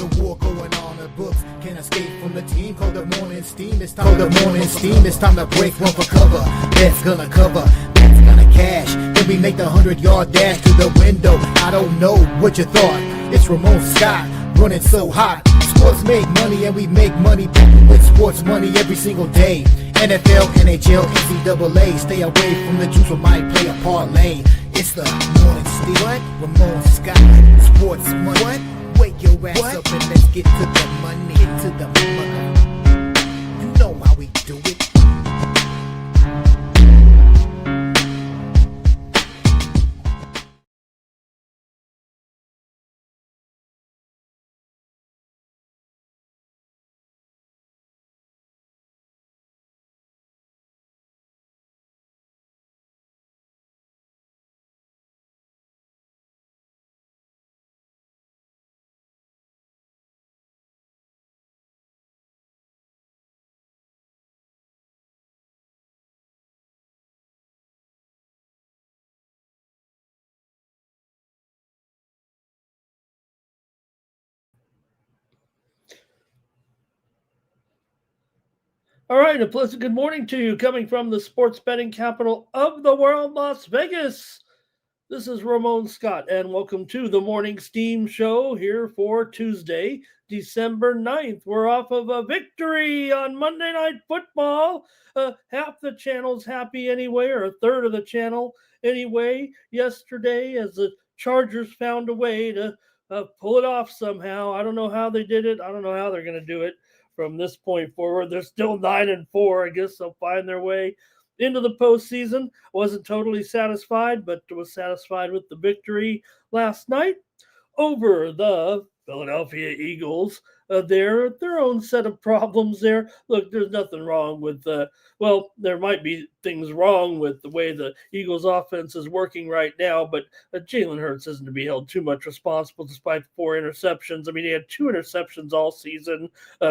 a war going on. The books can't escape from the team. Call the morning steam. It's time. Call the morning steam. It's time to break one for cover. That's gonna cover. That's gonna cash. Then we make the 100-yard dash to the window. I don't know what you thought. It's Ramon Scott running so hot. Sports make money and we make money with sports money every single day. NFL, NHL, NCAA. Stay away from the juice or might play a parlay. It's the morning steam. What? Ramon Scott. Sports money. What? Wake your ass up and let's get to the money. Get to the money. You know how we do it. All right, a pleasant good morning to you coming from the sports betting capital of the world, Las Vegas. This is Ramon Scott, and welcome to the Morning Steam Show here for Tuesday, December 9th. We're off of a victory on Monday Night Football. Half the channel's happy anyway, or a third of the channel anyway, yesterday as the Chargers found a way to pull it off somehow. I don't know how they did it. I don't know how they're going to do it. From this point forward, they're still 9-4. I guess they'll find their way into the postseason. Wasn't totally satisfied, but was satisfied with the victory last night over the Philadelphia Eagles. Their own set of problems there. Look, there's nothing wrong with there might be things wrong with the way the Eagles offense is working right now, but Jalen Hurts isn't to be held too much responsible despite the 4 interceptions. I mean, he had 2 interceptions all season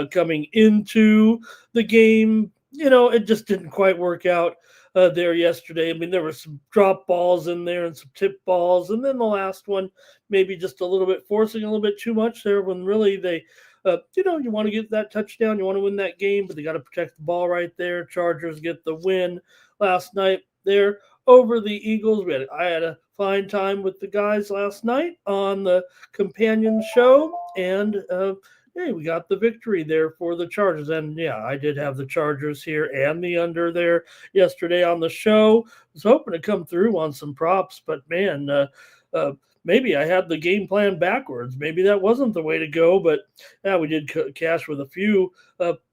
coming into the game. You know, it just didn't quite work out there yesterday. I mean, there were some drop balls in there and some tip balls, and then the last one maybe just a little bit forcing a little bit too much there when really they you want to get that touchdown, you want to win that game, but they got to protect the ball right there. Chargers get the win last night there over the Eagles. I had a fine time with the guys last night on the companion show, and hey, we got the victory there for the Chargers. And yeah, I did have the Chargers here and the under there yesterday on the show. I was hoping to come through on some props, but man, maybe I had the game plan backwards. Maybe that wasn't the way to go, but yeah, we did cash with a few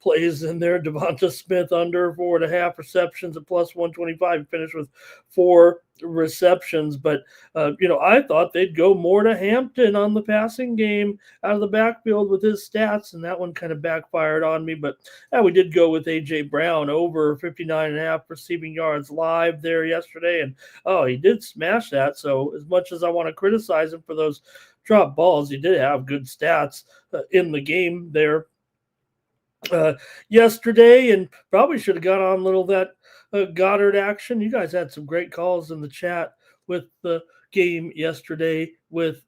plays in there. Devonta Smith under 4.5 receptions at plus 125, finished with 4 receptions. But, I thought they'd go more to Hampton on the passing game out of the backfield with his stats, and that one kind of backfired on me. But yeah, we did go with A.J. Brown over 59.5 receiving yards live there yesterday, and he did smash that. So as much as I want to criticize him for those drop balls, he did have good stats in the game there yesterday, and probably should have got on a little that Goddard action. You guys had some great calls in the chat with the game yesterday with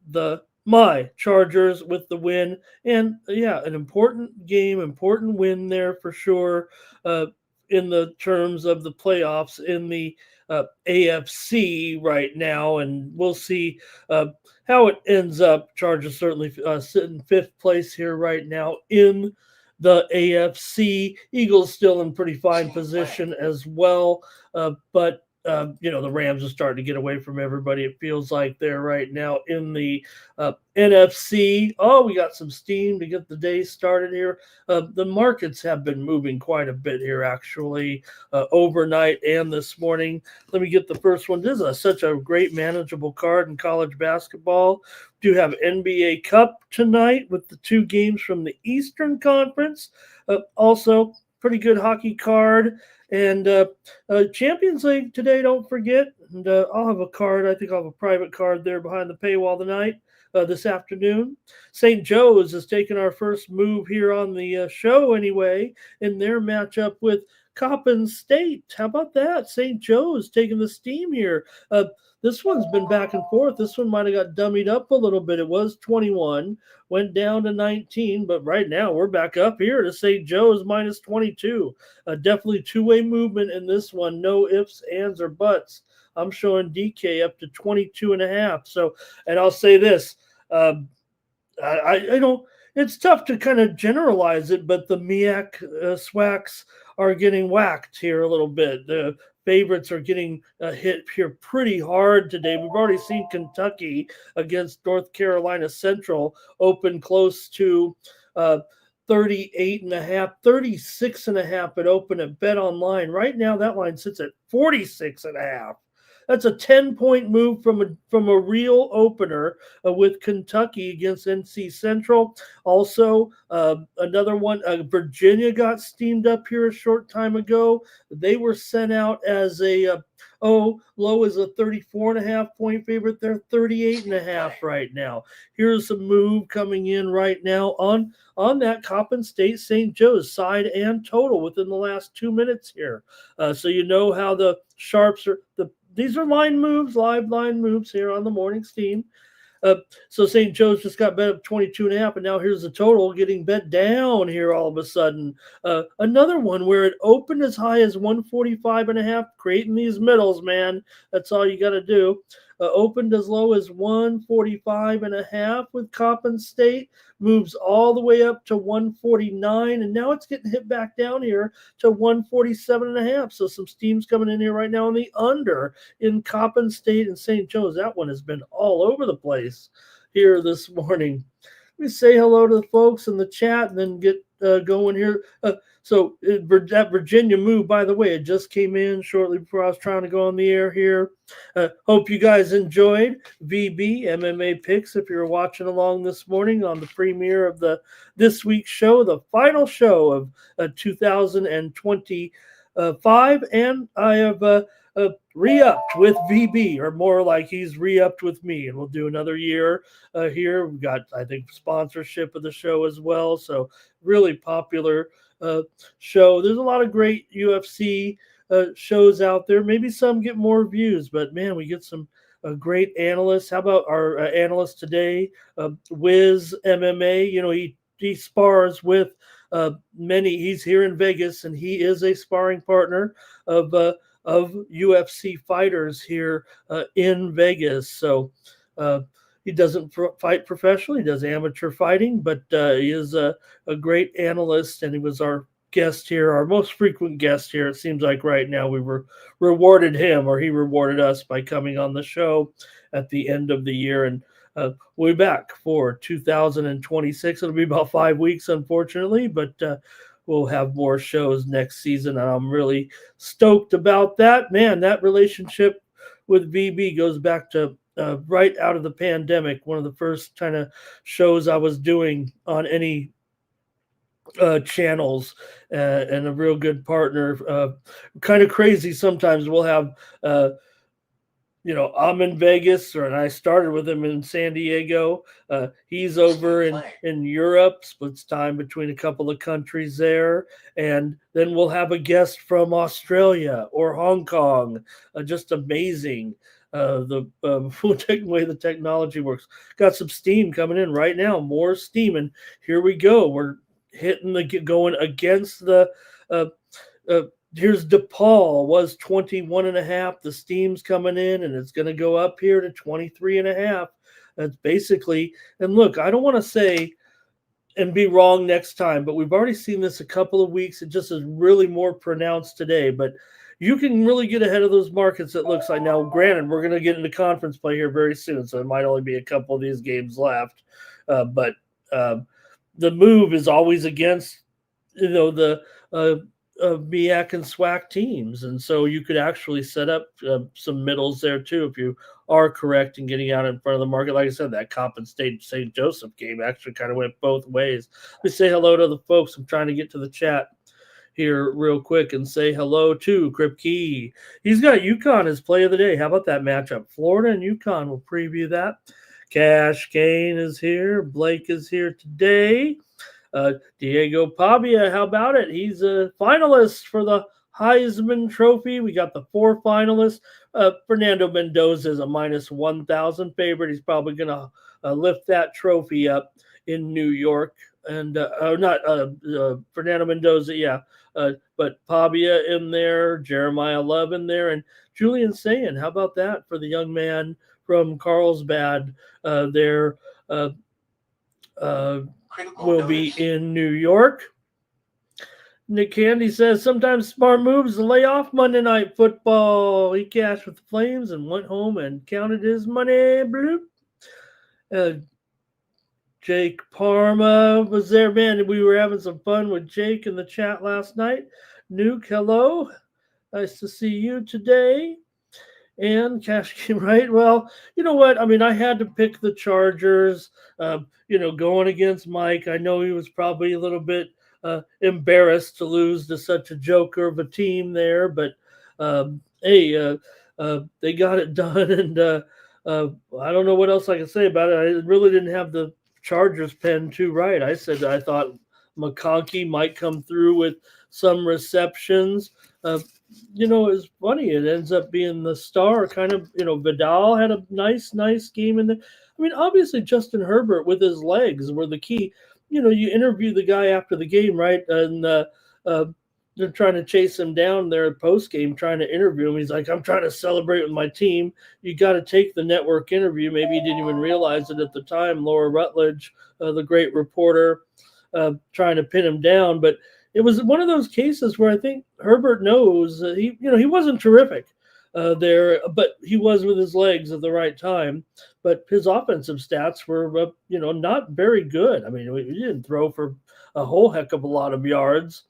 my Chargers with the win. And yeah, an important game, important win there for sure in the terms of the playoffs in the AFC right now. And we'll see how it ends up. Chargers certainly sitting 5th place here right now in the AFC. Eagles still in pretty fine position as well. But the Rams are starting to get away from everybody. It feels like they're right now in the NFC. Oh, we got some steam to get the day started here. The markets have been moving quite a bit here, actually, overnight and this morning. Let me get the first one. This is such a great manageable card in college basketball. Do have NBA Cup tonight with the 2 games from the Eastern Conference. Also, pretty good hockey card. And Champions League today, don't forget. And I'll have a card. I think I'll have a private card there behind the paywall tonight, this afternoon. St. Joe's has taken our first move here on the show anyway in their matchup with Coppin State. How about that? St. Joe's taking the steam here. This one's been back and forth. This one might have got dummied up a little bit. It was 21, went down to 19, but right now we're back up here to St. Joe's minus 22. Definitely two-way movement in this one. No ifs, ands, or buts. I'm showing DK up to 22.5. So, and I'll say this. I don't. It's tough to kind of generalize it, but the MEAC SWACs are getting whacked here a little bit. The favorites are getting hit here pretty hard today. We've already seen Kentucky against North Carolina Central open close to 38.5, 36.5 at open at Bet Online. Right now, that line sits at 46.5. That's a 10-point move from a real opener with Kentucky against NC Central. Also, another one, Virginia got steamed up here a short time ago. They were sent out as low as a 34.5-point favorite. They're 38.5 right now. Here's a move coming in right now on that Coppin State St. Joe's side and total within the last 2 minutes here. So you know how the sharps are. These are line moves, live line moves here on the morning steam. So St. Joe's just got bet up 22.5, and now here's the total getting bet down here all of a sudden. Another one where it opened as high as 145.5, creating these middles, man. That's all you got to do. Opened as low as 145.5 with Coppin State, moves all the way up to 149, and now it's getting hit back down here to 147.5. So some steam's coming in here right now on the under in Coppin State and St. Joe's. That one has been all over the place here this morning. Let me say hello to the folks in the chat and then get going here. So that Virginia move, by the way, it just came in shortly before I was trying to go on the air here. Hope you guys enjoyed VB MMA Picks if you're watching along this morning on the premiere of this week's show, the final show of 2025. And I have re-upped with VB, or more like he's re-upped with me, and we'll do another year here. We've got, I think, sponsorship of the show as well, so really popular show. There's a lot of great UFC shows out there. Maybe some get more views, but man, we get some great analysts. How about our analyst today, Wiz MMA? You know, he spars with many. He's here in Vegas, and he is a sparring partner of UFC fighters here in Vegas. So he doesn't fight professionally. He does amateur fighting, but he is a great analyst, and he was our guest here, our most frequent guest here. It seems like right now we rewarded him, or he rewarded us by coming on the show at the end of the year. And we'll be back for 2026. It'll be about 5 weeks, unfortunately, but we'll have more shows next season, and I'm really stoked about that. Man, that relationship with VB goes back to right out of the pandemic, one of the first kind of shows I was doing on any channels, and a real good partner. Kind of crazy sometimes. We'll have I'm in Vegas, and I started with him in San Diego. He's over in Europe, splits time between a couple of countries there. And then we'll have a guest from Australia or Hong Kong. Just amazing. The way the technology works. Got some steam coming in right now, more steam. And here we go. We're going against the here's DePaul, was 21.5. The steam's coming in, and it's going to go up here to 23.5. That's basically, and look, I don't want to say and be wrong next time, but we've already seen this a couple of weeks. It just is really more pronounced today, but you can really get ahead of those markets, it looks like. Now, granted, we're going to get into conference play here very soon, so it might only be a couple of these games left. But the move is always against, the MEAC and SWAC teams. And so you could actually set up some middles there too if you are correct in getting out in front of the market. Like I said, that Coppin State St. Joseph game actually kind of went both ways. Let me say hello to the folks. I'm trying to get to the chat here real quick and say hello to Kripke. He's got UConn as play of the day. How about that matchup? Florida and UConn. We'll preview that. Cash Kane is here. Blake is here today. Diego Pavia, how about it? He's a finalist for the Heisman Trophy. We got the 4 finalists. Fernando Mendoza is a minus 1,000 favorite. He's probably going to lift that trophy up in New York. And not Fernando Mendoza, yeah. But Pavia in there, Jeremiah Love in there, and Julian Sayin. How about that for the young man from Carlsbad there? Will be in New York. Nick Candy says sometimes smart moves to lay off Monday Night Football. He cashed with the Flames and went home and counted his money. Bloop. Jake Parma was there, man. We were having some fun with Jake in the chat last night. Nuke, hello. Nice to see you today. And cash game, right? Well, you know what? I mean, I had to pick the Chargers, going against Mike. I know he was probably a little bit embarrassed to lose to such a joker of a team there, but hey, they got it done. And I don't know what else I can say about it. I really didn't have the Chargers pen too right. I said I thought McConkey might come through with some receptions. It's funny. It ends up being the star kind of, Vidal had a nice game in there. I mean, obviously Justin Herbert with his legs were the key. You interview the guy after the game, right? And they're trying to chase him down there post game, trying to interview him. He's like, I'm trying to celebrate with my team. You got to take the network interview. Maybe he didn't even realize it at the time. Laura Rutledge, the great reporter, trying to pin him down. But it was one of those cases where I think Herbert knows he wasn't terrific there, but he was with his legs at the right time. But his offensive stats were, not very good. I mean, he didn't throw for a whole heck of a lot of yards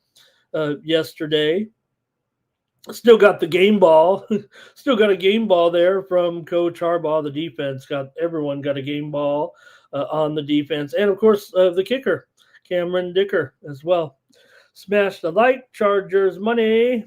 yesterday. Still got the game ball. Still got a game ball there from Coach Harbaugh. The defense everyone got a game ball on the defense. And, of course, the kicker, Cameron Dicker, as well. Smash the like, Chargers money.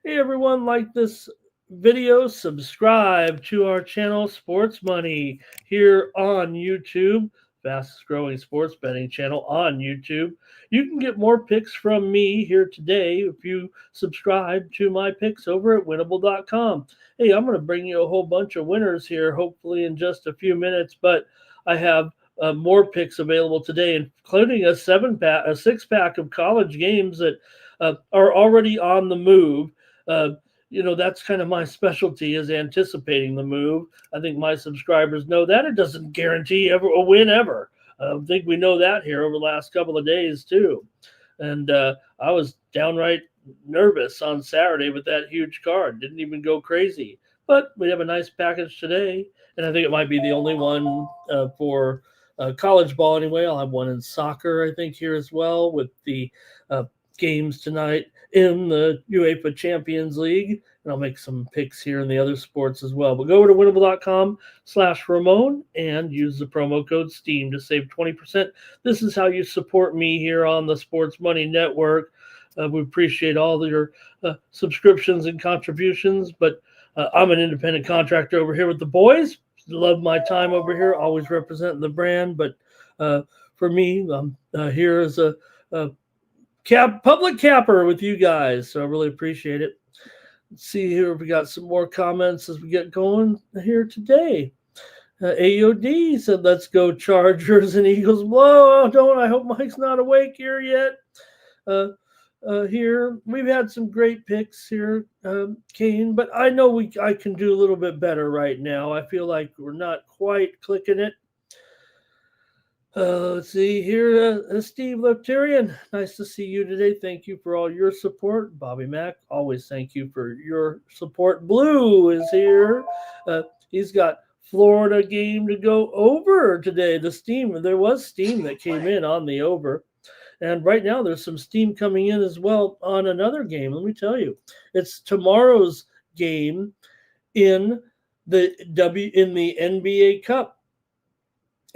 Hey, everyone, like this video, subscribe to our channel, Sports Money, here on YouTube, fastest growing sports betting channel on YouTube. You can get more picks from me here today if you subscribe to my picks over at winnable.com. Hey, I'm going to bring you a whole bunch of winners here, hopefully in just a few minutes, but I have more picks available today, including a 6-pack of college games that are already on the move. That's kind of my specialty, is anticipating the move. I think my subscribers know that. It doesn't guarantee a win ever. I think we know that here over the last couple of days too. And I was downright nervous on Saturday with that huge card. Didn't even go crazy. But we have a nice package today, and I think it might be the only one for college ball anyway. I'll have one in soccer, I think, here as well, with the games tonight in the UEFA Champions League. And I'll make some picks here in the other sports as well. But go over to winnable.com/Ramon and use the promo code STEAM to save 20%. This is how you support me here on the Sports Money Network. We appreciate all your subscriptions and contributions, but I'm an independent contractor over here with the boys. Love my time over here, always representing the brand. But for me, I'm here as a public capper with you guys, so I really appreciate it. Let's see here if we got some more comments as we get going here today. AOD said, let's go Chargers and Eagles. Whoa, I hope Mike's not awake here yet. Here we've had some great picks here, Kane, but I know I can do a little bit better right now. I feel like we're not quite clicking it. Let's see here, Steve Leptarian. Nice to see you today. Thank you for all your support. Bobby Mack, always thank you for your support. Blue is here. He's got Florida game to go over today. There was steam that came in on the over. And right now there's some steam coming in as well on another game. Let me tell you, it's tomorrow's game in the NBA Cup.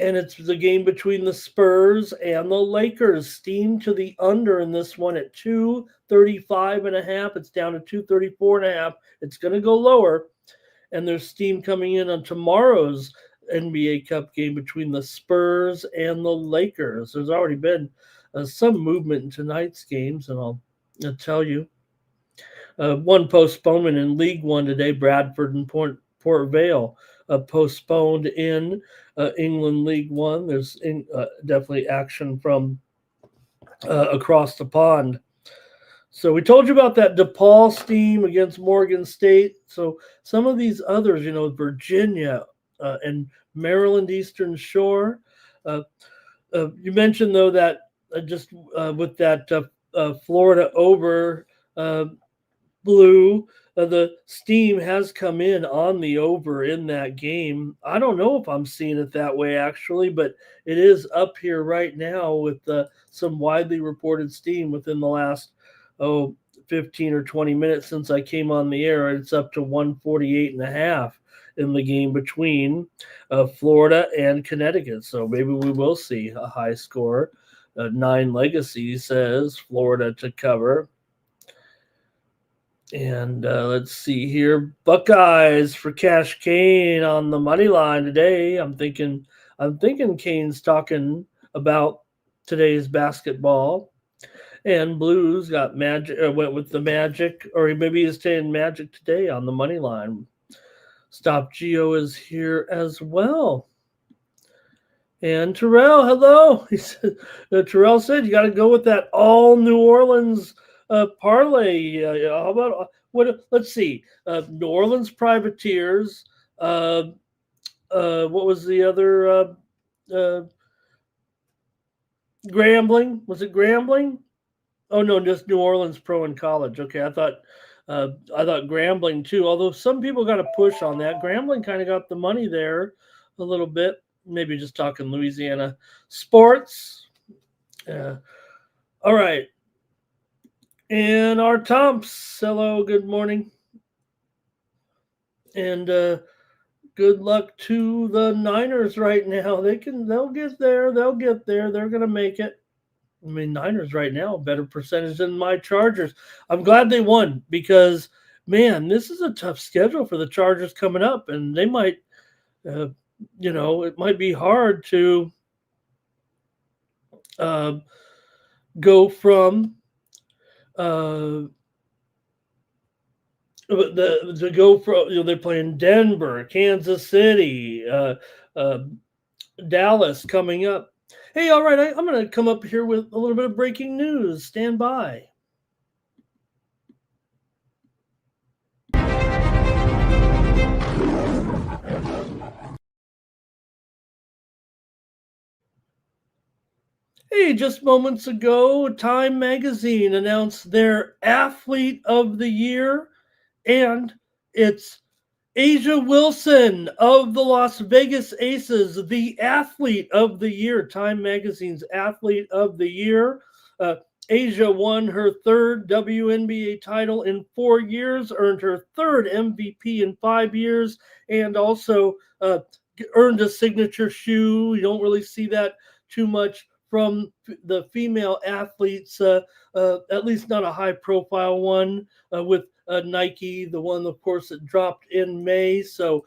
And it's the game between the Spurs and the Lakers. Steam to the under in this one at 235.5. It's down to 234.5. It's going to go lower. And there's steam coming in on tomorrow's NBA Cup game between the Spurs and the Lakers. There's already been some movement in tonight's games, and I'll tell you. One postponement in League One today. Bradford and Port Vale postponed in England League One. There's definitely action from across the pond. So we told you about that DePaul Steam against Morgan State. So some of these others, Virginia and Maryland Eastern Shore. You mentioned though that just with that Florida over blue, the steam has come in on the over in that game. I don't know if I'm seeing it that way actually, but it is up here right now with some widely reported steam within the last 15 or 20 minutes since I came on the air. It's up to 148.5 in the game between Florida and Connecticut. So maybe we will see a high score. 9 Legacy says Florida to cover. And let's see here. Buckeyes for Cash Kane on the money line today. I'm thinking Kane's talking about today's basketball. And Blues got Magic, went with the Magic, or maybe he's saying Magic today on the money line. Stop Geo is here as well. And Terrell, hello. He said, Terrell said you got to go with that all New Orleans parlay. How about what? Let's see. New Orleans Privateers. What was the other? Grambling. Was it Grambling? Oh no, just New Orleans Pro in college. Okay, I thought Grambling too. Although some people got a push on that. Grambling kind of got the money there a little bit. Maybe just talking Louisiana sports. All right. And our Tomps, hello, good morning. And good luck to the Niners right now. They'll get there. They're gonna make it. I mean, Niners right now, better percentage than my Chargers. I'm glad they won because, man, this is a tough schedule for the Chargers coming up, and they might, it might be hard to go from they're playing Denver, Kansas City, Dallas coming up. Hey, all right, I'm going to come up here with a little bit of breaking news. Stand by. Hey, just moments ago, Time Magazine announced their Athlete of the Year, and it's Asia Wilson of the Las Vegas Aces, the Athlete of the Year, Time Magazine's Athlete of the Year. Asia won her third WNBA title in 4 years, earned her third MVP in 5 years, and also earned a signature shoe. You don't really see that too much from the female athletes, at least not a high-profile one with Nike, the one, of course, that dropped in May. So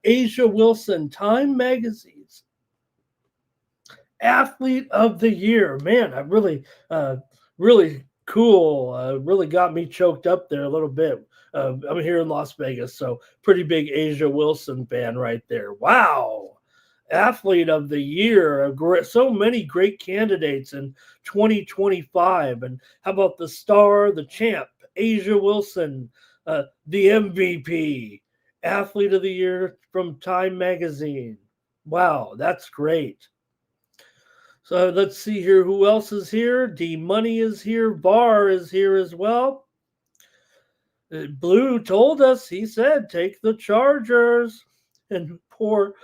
Asia Wilson, Time Magazine's Athlete of the Year. Man, I really cool. Really got me choked up there a little bit. I'm here in Las Vegas, so pretty big Asia Wilson fan right there. Wow. Athlete of the Year. So many great candidates in 2025. And how about the star, the champ, Asia Wilson, the MVP, Athlete of the Year from Time Magazine. Wow, that's great. So let's see here. Who else is here? D Money is here. VAR is here as well. Blue told us, he said, take the Chargers. And poor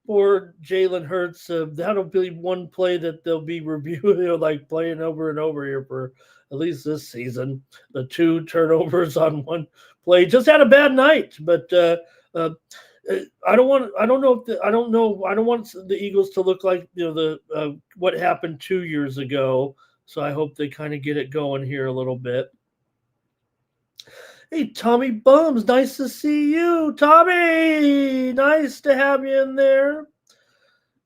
Jalen Hurts. That'll be one play that they'll be reviewing, like playing over and over here for at least this season. The 2 turnovers on one play. Just had a bad night, but I don't want the Eagles to look like what happened 2 years ago. So I hope they kind of get it going here a little bit. Hey, Tommy Bums, nice to see you. Tommy, nice to have you in there.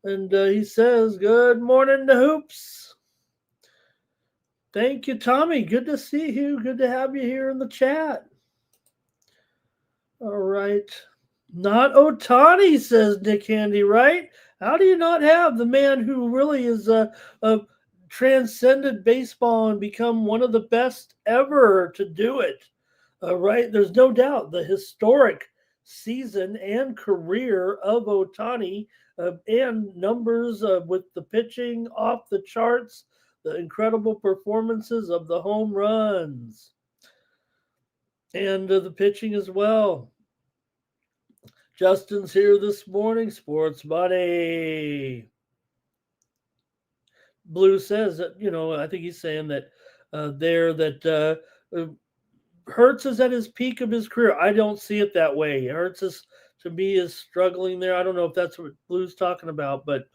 And he says, good morning to Hoops. Thank you, Tommy. Good to see you. Good to have you here in the chat. All right. Not Otani, says Nick Handy, right? How do you not have the man who really is transcended baseball and become one of the best ever to do it? Right? There's no doubt the historic season and career of Otani and numbers with the pitching off the charts, the incredible performances of the home runs and the pitching as well. Justin's here this morning. Sports Buddy. Blue says that, I think he's saying that Hertz is at his peak of his career. I don't see it that way. Hertz to me, is struggling there. I don't know if that's what Blue's talking about, but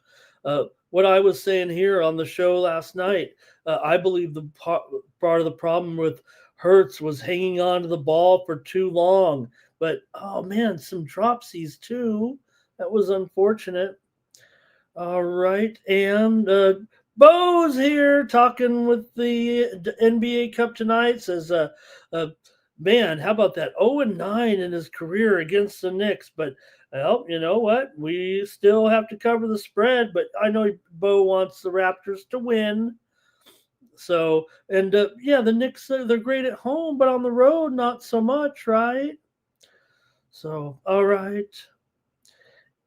what I was saying here on the show last night, I believe the part of the problem with Hertz was hanging on to the ball for too long. But, oh, man, some dropsies, too. That was unfortunate. All right. And Bo's here talking with the NBA Cup tonight. Says, man, how about that? 0-9 in his career against the Knicks. But, well, you know what? We still have to cover the spread. But I know Bo wants the Raptors to win. So, and, yeah, the Knicks, they're great at home. But on the road, not so much, right? So, all right.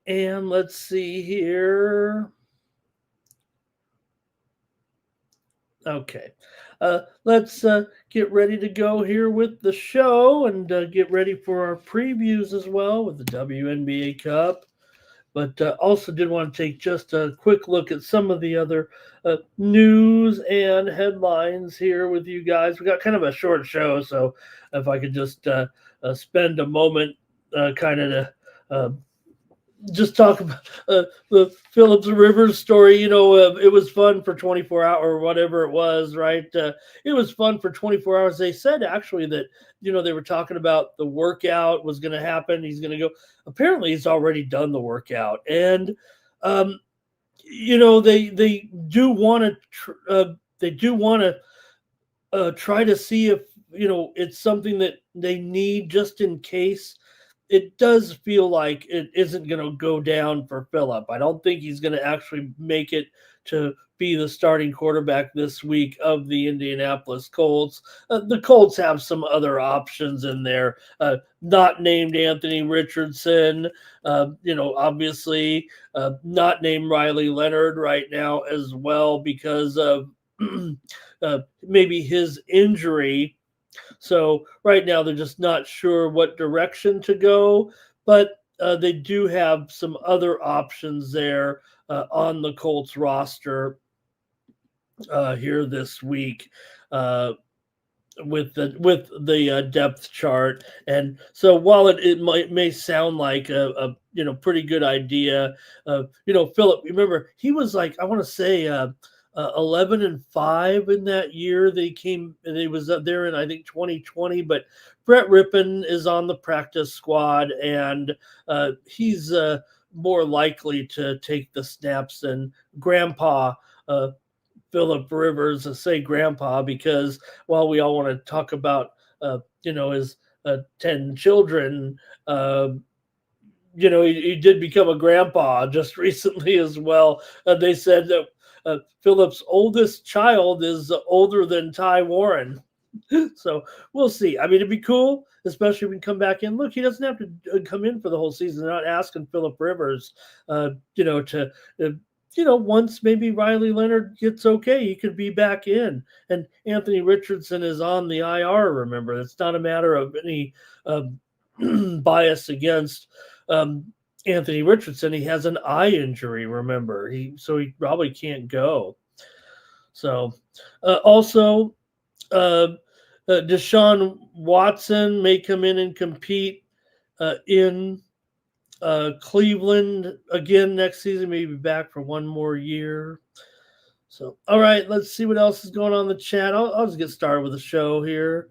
And let's see here. Okay. Let's get ready to go here with the show and get ready for our previews as well with the WNBA Cup. But also did want to take just a quick look at some of the other news and headlines here with you guys. We got kind of a short show, so if I could just spend a moment kind of to just talk about the Phillips Rivers story. It was fun for 24 hours or whatever it was, right? It was fun for 24 hours. They said actually that, they were talking about the workout was going to happen. He's going to go. Apparently he's already done the workout. And, they do want to, try to see if, it's something that they need just in case. It does feel like it isn't going to go down for Phillip. I don't think he's going to actually make it to be the starting quarterback this week of the Indianapolis Colts. The Colts have some other options in there, not named Anthony Richardson, obviously not named Riley Leonard right now as well because of maybe his injury. So right now they're just not sure what direction to go, but they do have some other options there on the Colts roster here this week with the depth chart. And so while it may sound like a pretty good idea, Philip, remember he was like, I want to say 11-5 in that year. They was up there in I think 2020, but Brett Rippon is on the practice squad and he's more likely to take the snaps than Grandpa Philip Rivers. I say Grandpa because while we all want to talk about his 10 children, he did become a grandpa just recently as well. They said that Philip's oldest child is older than Ty Warren. So we'll see. I mean, it'd be cool, especially when we come back in. Look, he doesn't have to come in for the whole season. They're not asking Philip Rivers, once maybe Riley Leonard gets okay, he could be back in. And Anthony Richardson is on the IR, remember. It's not a matter of any bias against Anthony Richardson. He has an eye injury, remember. So he probably can't go. So also Deshaun Watson may come in and compete in Cleveland again next season, maybe back for one more year. So, all right, let's see what else is going on in the chat. I'll just get started with the show here.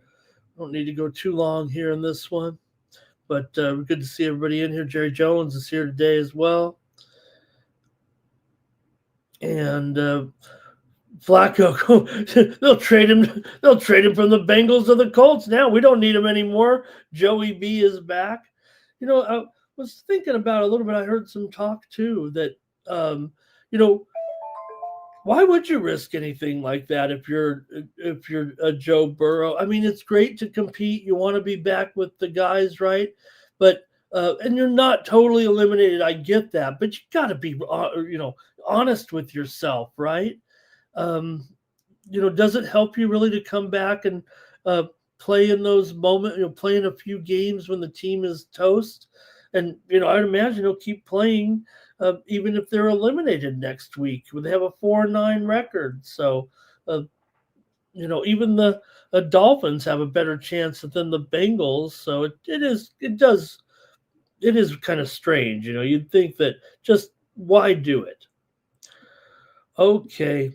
Don't need to go too long here in this one. But good to see everybody in here. Jerry Jones is here today as well. And Flacco, they'll trade him. They'll trade him from the Bengals to the Colts. Now we don't need him anymore. Joey B is back. I was thinking about it a little bit. I heard some talk too that, you know, why would you risk anything like that if you're a Joe Burrow? I mean, it's great to compete. You want to be back with the guys, right? But and you're not totally eliminated. I get that, but you got to be honest with yourself, right? Um, does it help you really to come back and uh, play in those moments? Play in a few games when the team is toast, and I'd imagine he'll keep playing even if they're eliminated next week. They have a 4-9 record, so even the Dolphins have a better chance than the Bengals. So it is kind of strange. You'd think that just why do it? Okay.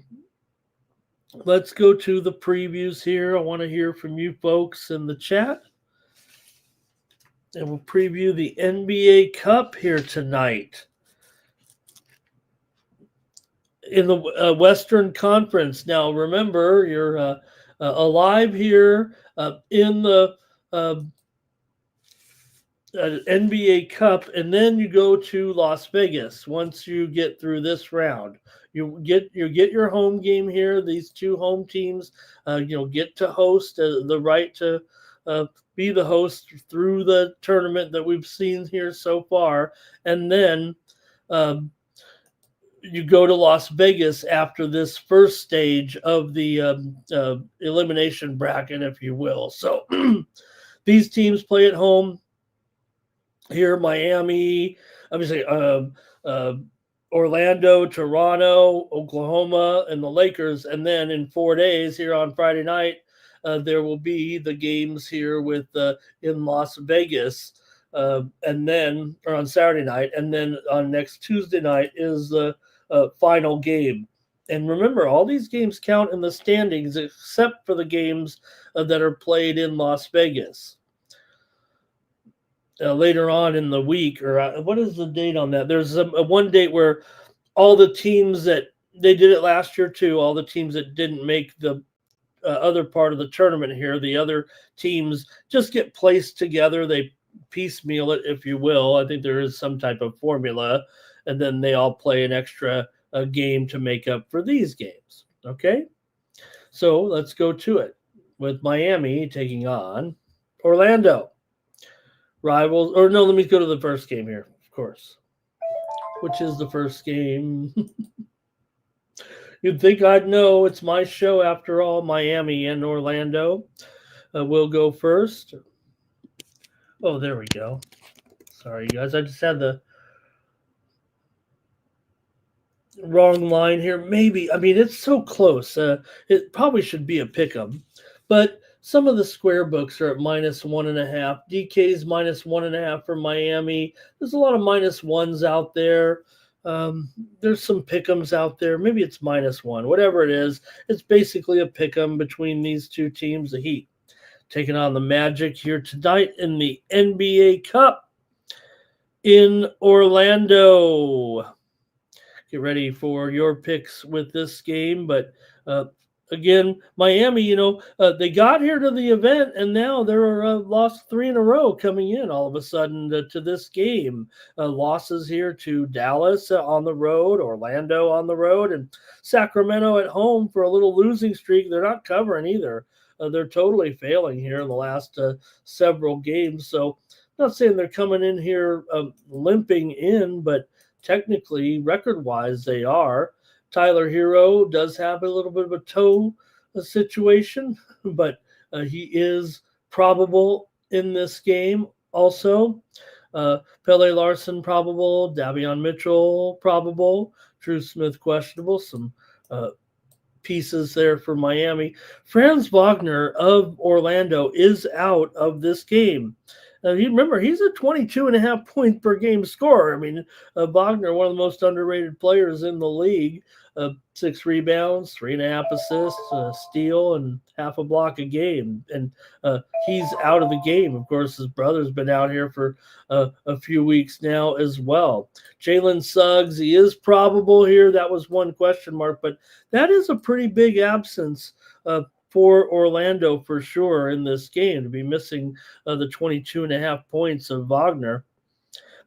Let's go to the previews here. I want to hear from you folks in the chat. And we'll preview the NBA Cup here tonight. In the Western Conference. Now, remember, you're alive here in the NBA Cup, and then you go to Las Vegas once you get through this round. You get your home game here. These two home teams, get to host the right to be the host through the tournament that we've seen here so far, and then you go to Las Vegas after this first stage of the elimination bracket, if you will. So these teams play at home here: Miami, obviously. Orlando, Toronto, Oklahoma, and the Lakers. And then in 4 days here on Friday night, there will be the games here in Las Vegas. And then, or on Saturday night, and then on next Tuesday night is the final game. And remember, all these games count in the standings except for the games that are played in Las Vegas. Later on in the week, or what is the date on that? There's a one date where all the teams that they did it last year too, all the teams that didn't make the other part of the tournament here, the other teams just get placed together. They piecemeal it, if you will. I think there is some type of formula, and then they all play an extra game to make up for these games. Okay, so let's go to it with Miami taking on Orlando. Rivals, or no, let me go to the first game here, of course. Which is the first game? You'd think I'd know. It's my show after all. Miami and Orlando will go first. Oh, there we go. Sorry, guys. I just had the wrong line here. Maybe. I mean, it's so close. It probably should be a pick'em. But some of the square books are at -1.5. DK's -1.5 for Miami. There's a lot of -1s out there. There's some pick'ems out there. Maybe it's -1. Whatever it is, it's basically a pick'em between these two teams. The Heat taking on the Magic here tonight in the NBA Cup in Orlando. Get ready for your picks with this game, but again, Miami, they got here to the event, and now they're lost 3 in a row coming in all of a sudden to this game. Losses here to Dallas on the road, Orlando on the road, and Sacramento at home for a little losing streak. They're not covering either. They're totally failing here in the last several games. So not saying they're coming in here limping in, but technically, record-wise, they are. Tyler Hero does have a little bit of a toe situation, but he is probable in this game also. Pele Larson probable, Davion Mitchell probable, Drew Smith questionable, some pieces there for Miami. Franz Wagner of Orlando is out of this game. You remember, he's a 22.5 point per game scorer. I mean, Wagner, one of the most underrated players in the league. 6 rebounds, 3.5 assists, a steal, and half a block a game. And he's out of the game. Of course, his brother's been out here for a few weeks now as well. Jalen Suggs, he is probable here. That was one question mark, but that is a pretty big absence for Orlando for sure in this game, to be missing the 22.5 points of Wagner.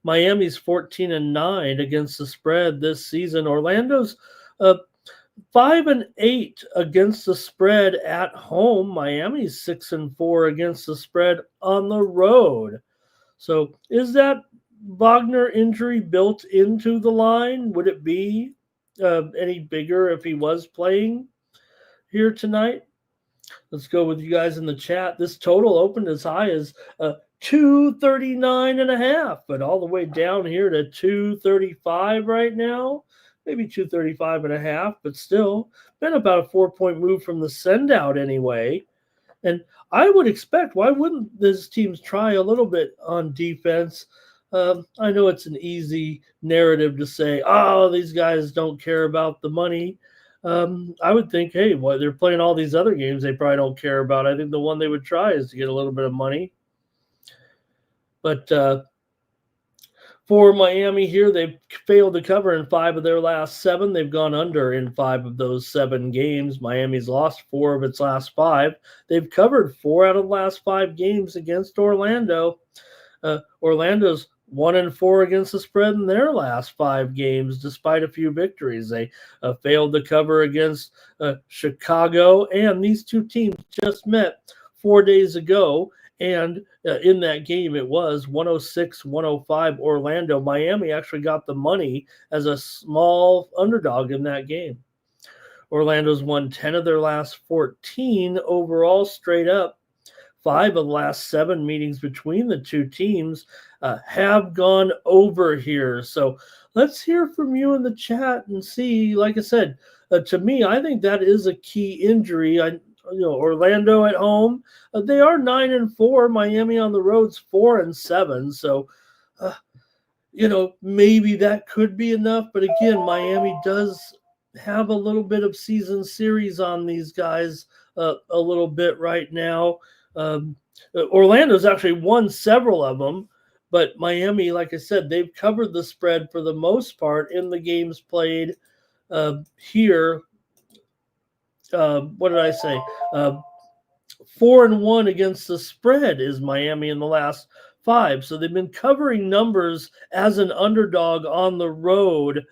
Miami's 14-9 against the spread this season. Orlando's 5-8 against the spread at home. Miami's 6-4 against the spread on the road. So is that Wagner injury built into the line? Would it be any bigger if he was playing here tonight? Let's go with you guys in the chat. This total opened as high as 239.5, but all the way down here to 235 right now. Maybe 235.5, but still been about a 4-point move from the send out anyway. And I would expect, why wouldn't this team try a little bit on defense? I know it's an easy narrative to say, oh, these guys don't care about the money. I would think, hey, well, they're playing all these other games they probably don't care about. I think the one they would try is to get a little bit of money. But for Miami here, they've failed to cover in 5 of their last 7. They've gone under in 5 of those 7 games. Miami's lost 4 of its last 5. They've covered 4 out of the last 5 games against Orlando. Orlando's 1-4 against the spread in their last 5 games, despite a few victories. They failed to cover against Chicago, and these two teams just met 4 days ago. And in that game, it was 106-105 Orlando. Miami actually got the money as a small underdog in that game. Orlando's won 10 of their last 14 overall straight up. 5 of the last 7 meetings between the two teams have gone over here. So let's hear from you in the chat and see. Like I said, to me, I think that is a key injury. Orlando at home, they are 9-4. Miami on the road's 4-7. So, maybe that could be enough. But again, Miami does have a little bit of season series on these guys a little bit right now. Orlando's actually won several of them, but Miami, like I said, they've covered the spread for the most part in the games played here. What did I say? 4-1 against the spread is Miami in the last 5. So they've been covering numbers as an underdog on the road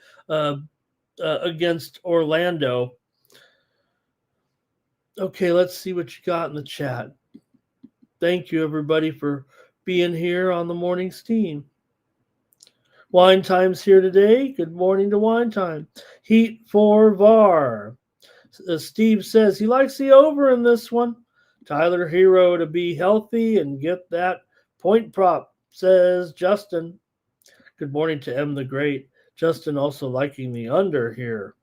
against Orlando. Okay, let's see what you got in the chat. Thank you, everybody, for being here on the morning steam. Wine Time's here today. Good morning to Wine Time. Heat for VAR. Steve says he likes the over in this one. Tyler Hero to be healthy and get that point prop, says Justin. Good morning to M the Great. Justin also liking the under here.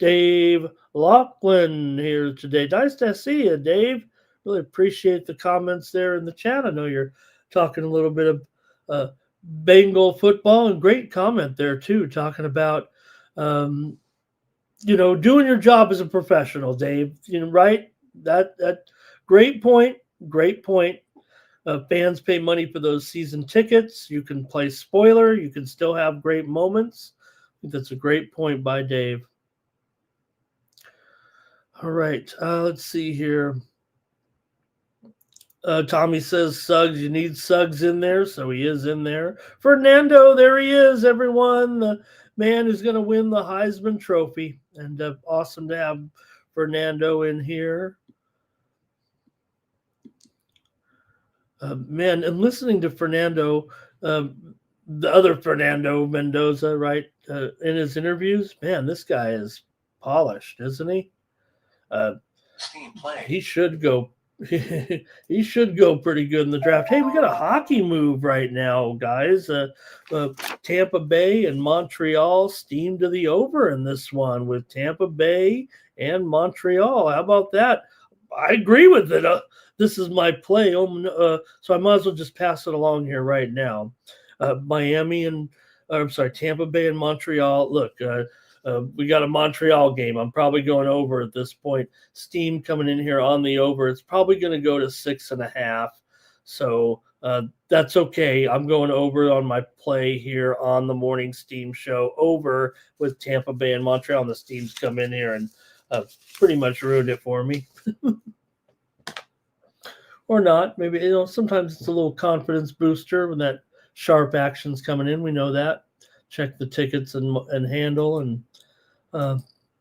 Dave Laughlin here today. Nice to see you, Dave. Really appreciate the comments there in the chat. I know you're talking a little bit of Bengal football, and great comment there too, talking about doing your job as a professional, Dave. Right? That great point. Great point. Fans pay money for those season tickets. You can play spoiler. You can still have great moments. I think that's a great point by Dave. All right. Let's see here. Tommy says Suggs. You need Suggs in there, so he is in there. Fernando, there he is, everyone. The man who's going to win the Heisman Trophy. And awesome to have Fernando in here. Man, and listening to Fernando, the other Fernando Mendoza, right, in his interviews, man, this guy is polished, isn't he? He should go. He should go pretty good in the draft. Hey, we got a hockey move right now, guys. Tampa Bay and Montreal steam to the over in this one with Tampa Bay and Montreal. How about that? I agree with it. This is my play. So I might as well just pass it along here right now. Tampa Bay and Montreal. Look, We got a Montreal game. I'm probably going over at this point. Steam coming in here on the over. It's probably going to go to 6.5. So that's okay. I'm going over on my play here on the morning Steam show, over with Tampa Bay and Montreal. And the Steams come in here and pretty much ruined it for me. Or not. Maybe, sometimes it's a little confidence booster when that sharp action's coming in. We know that. Check the tickets and handle, and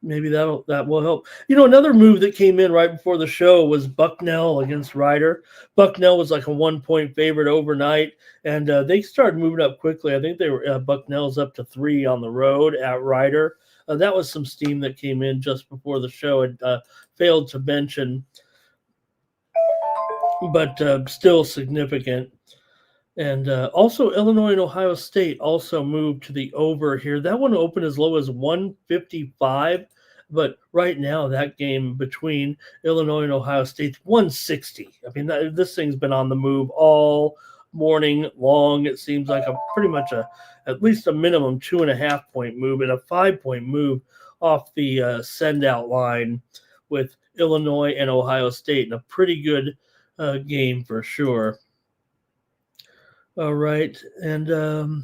maybe that will help. Another move that came in right before the show was Bucknell against Ryder. Bucknell was like a 1-point favorite overnight, and they started moving up quickly. I think they were Bucknell's up to 3 on the road at Ryder. That was some steam that came in just before the show. And failed to mention, but still significant. And also Illinois and Ohio State also moved to the over here. That one opened as low as 155, but right now that game between Illinois and Ohio State's 160. I mean, this thing's been on the move all morning long. It seems like pretty much at least a minimum 2.5 point move and a 5-point move off the send out line with Illinois and Ohio State, and a pretty good game for sure. All right, and all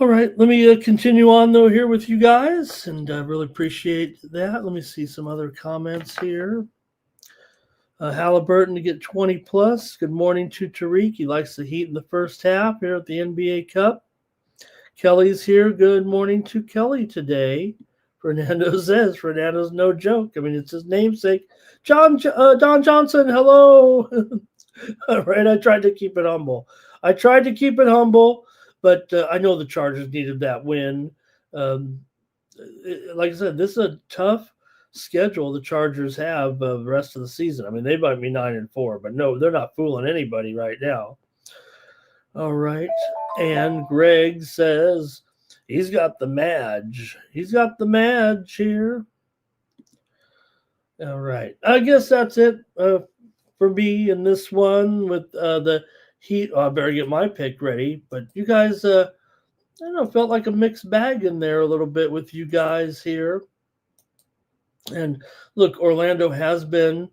right, let me continue on though here with you guys, and I really appreciate that. Let me see some other comments here. Halliburton to get 20 plus. Good morning to Tariq. He likes the Heat in the first half here at the NBA Cup. Kelly's here. Good morning to Kelly today. Fernando says, Fernando's no joke. I mean, it's his namesake. Don Johnson, hello. All right, I tried to keep it humble. But I know the Chargers needed that win. Like I said, this is a tough schedule the Chargers have the rest of the season. I mean, they might be 9-4, but no, they're not fooling anybody right now. All right, and Greg says he's got the Madge. He's got the Madge here. All right, I guess that's it for me in this one with the Heat. I better get my pick ready. But you guys, I don't know, felt like a mixed bag in there a little bit with you guys here. And look, Orlando has been,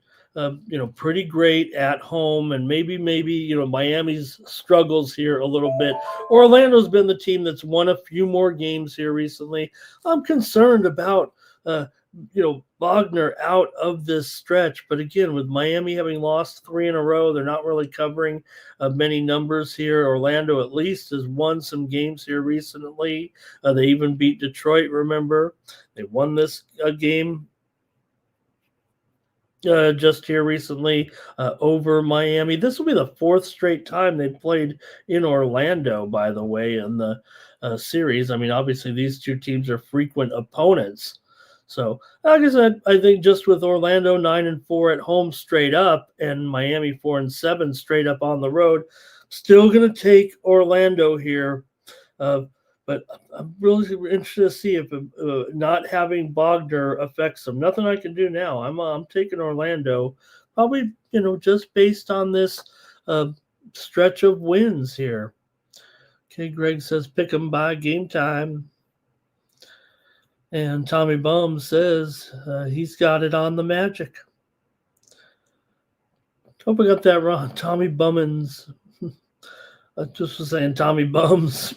pretty great at home, and maybe, Miami's struggles here a little bit. Orlando's been the team that's won a few more games here recently. I'm concerned about, Wagner out of this stretch. But again, with Miami having lost 3 in a row, they're not really covering many numbers here. Orlando at least has won some games here recently. They even beat Detroit, remember. They won this game just here recently over Miami. This will be the 4th straight time they've played in Orlando, by the way, in the series. I mean, obviously these two teams are frequent opponents. So, like I said, I think just with Orlando 9-4 at home straight up and Miami 4-7 straight up on the road, still going to take Orlando here. But I'm really interested to see if not having Wagner affects them. Nothing I can do now. I'm taking Orlando, probably just based on this stretch of wins here. Okay, Greg says pick them by game time. And Tommy Bum says he's got it on the Magic. Hope I got that wrong. Tommy Bummins. I just was saying Tommy Bums.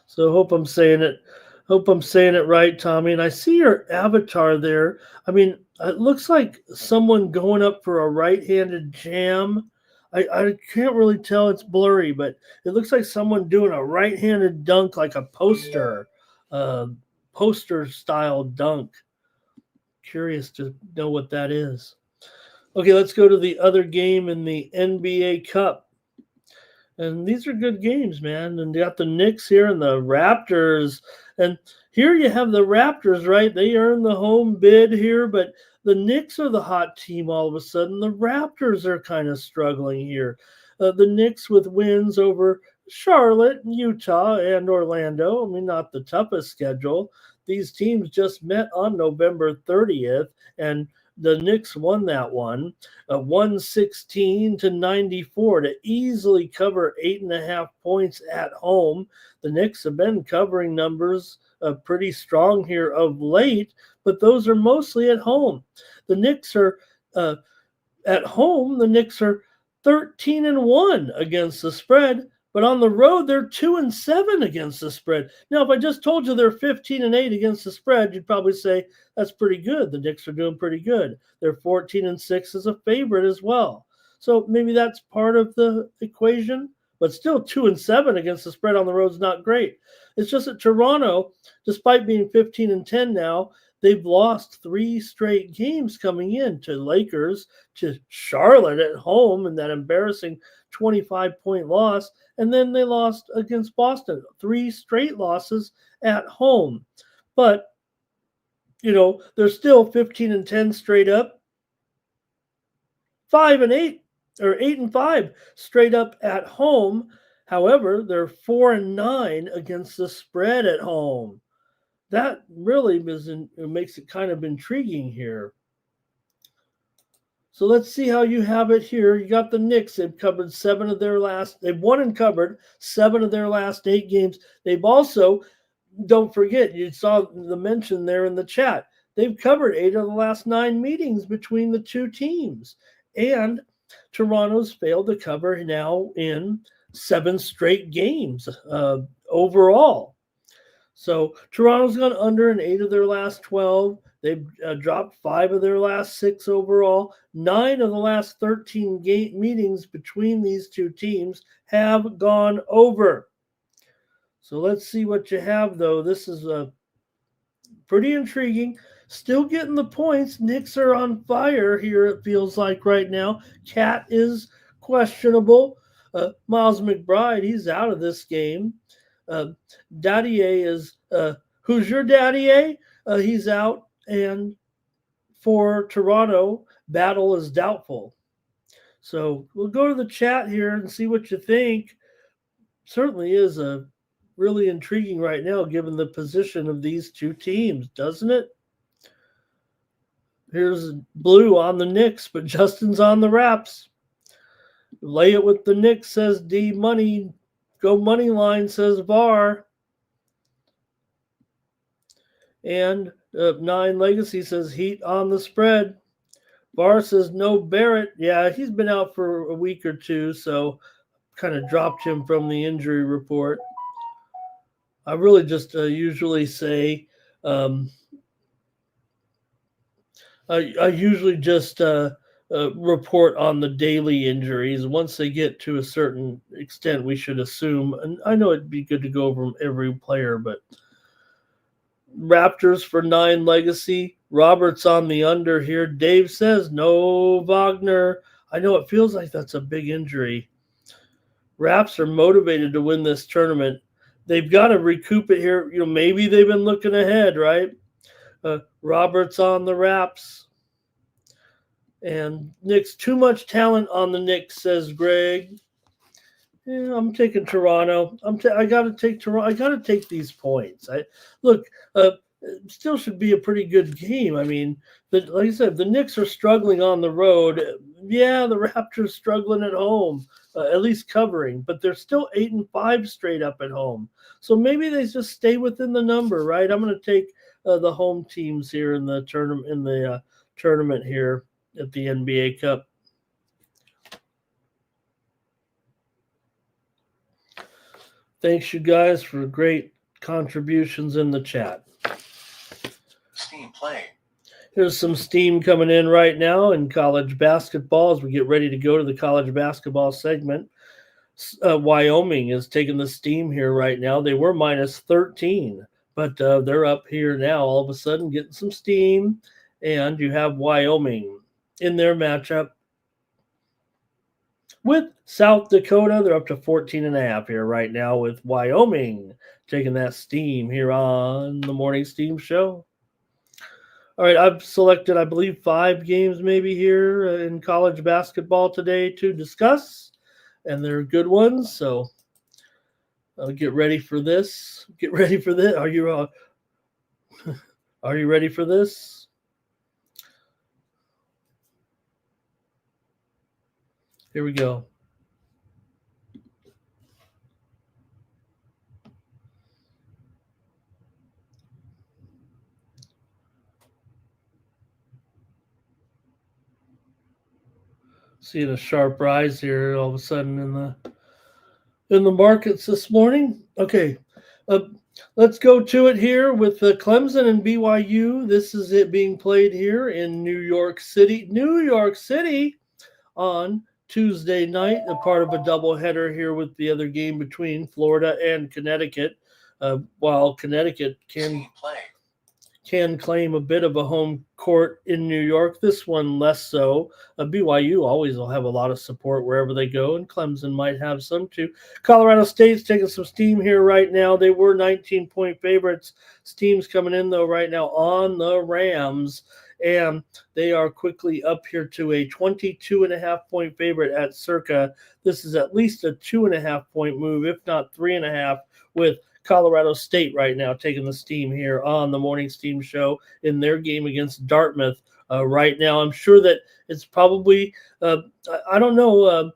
So hope I'm saying it right, Tommy. And I see your avatar there. I mean, it looks like someone going up for a right-handed jam. I can't really tell. It's blurry, but it looks like someone doing a right-handed dunk, like a poster-style dunk. Curious to know what that is. Okay, let's go to the other game in the NBA Cup. And these are good games, man. And you got the Knicks here and the Raptors. And here you have the Raptors, right? They earned the home bid here, but the Knicks are the hot team all of a sudden. The Raptors are kind of struggling here. The Knicks with wins over Charlotte, Utah, and Orlando. I mean, not the toughest schedule. These teams just met on November 30th, and the Knicks won that one, 116-94 to easily cover 8.5 points at home. The Knicks have been covering numbers pretty strong here of late, but those are mostly at home. The Knicks are at home. The Knicks are 13-1 against the spread, but on the road they're 2-7 against the spread. Now, if I just told you they're 15-8 against the spread, you'd probably say that's pretty good. The Knicks are doing pretty good. They're 14-6 as a favorite as well. So maybe that's part of the equation, but still 2-7 against the spread on the road is not great. It's just that Toronto, despite being 15-10 now, they've lost 3 straight games coming in to Lakers, to Charlotte at home in that embarrassing 25-point loss, and then they lost against Boston. 3 straight losses at home. But, they're still 15-10 straight up, 5-8 or 8-5 straight up at home. However, they're 4-9 against the spread at home. That really makes it kind of intriguing here. So let's see how you have it here. You got the Knicks. They've won and covered 7 of their last 8 games. They've also, don't forget, you saw the mention there in the chat, they've covered 8 of the last 9 meetings between the two teams. And Toronto's failed to cover now in 7 straight games overall. So Toronto's gone under in 8 of their last 12. They've dropped 5 of their last 6 overall. 9 of the last 13 meetings between these two teams have gone over. So let's see what you have, though. This is pretty intriguing. Still getting the points. Knicks are on fire here, it feels like right now. Cat is questionable. Miles McBride, he's out of this game. Daddier is, who's your Daddier? He's out. And for Toronto, Battle is doubtful. So we'll go to the chat here and see what you think. Certainly is a really intriguing right now, given the position of these two teams, doesn't it? Here's Blue on the Knicks, but Justin's on the Raps. Lay it with the Knicks, says D Money. Go Moneyline, says VAR. And 9 Legacy says Heat on the spread. VAR says no Barrett. Yeah, he's been out for a week or two, so kind of dropped him from the injury report. I really just usually say I usually just report on the daily injuries. Once they get to a certain extent, we should assume, and I know it'd be good to go over every player, but Raptors for 9 Legacy. Roberts on the under here. Dave says no Wagner. I know it feels like that's a big injury. Raps are motivated to win this tournament. They've got to recoup it here. Maybe they've been looking ahead, right? Roberts on the Raps. And Knicks, too much talent on the Knicks, says Greg. Yeah, I'm taking Toronto. I got to take Toronto. I got to take these points. Still should be a pretty good game. I mean, like I said, the Knicks are struggling on the road. Yeah, the Raptors struggling at home, at least covering, but they're still 8-5 straight up at home. So maybe they just stay within the number, right? I'm going to take the home teams here in the tournament here at the NBA Cup. Thanks, you guys, for great contributions in the chat. Steam playing. There's some steam coming in right now in college basketball as we get ready to go to the college basketball segment. Wyoming is taking the steam here right now. They were minus 13, but they're up here now all of a sudden getting some steam. And you have Wyoming in their matchup with South Dakota. They're up to 14.5 here right now with Wyoming taking that steam here on the Morning Steam Show. All right, I've selected, I believe, 5 games maybe here in college basketball today to discuss, and they're good ones, so get ready for this. Get ready for this. Are you ready for this? Here we go. Seeing a sharp rise here all of a sudden in the markets this morning. Okay, uh, let's go to it here with Clemson and BYU. This is it being played here in New York City. New York City on Tuesday night, a part of a doubleheader here with the other game between Florida and Connecticut. While Connecticut Steam played. can claim a bit of a home court in New York, this one less so. BYU always will have a lot of support wherever they go, and Clemson might have some too. Colorado State's taking some steam here right now. They were 19-point favorites. Steam's coming in, though, right now on the Rams, and they are quickly up here to a 22.5-point favorite at circa. This is at least a 2.5-point move, if not 3.5, with Colorado State right now taking the steam here on the Morning Steam Show in their game against Dartmouth right now. I'm sure that it's probably, I don't know,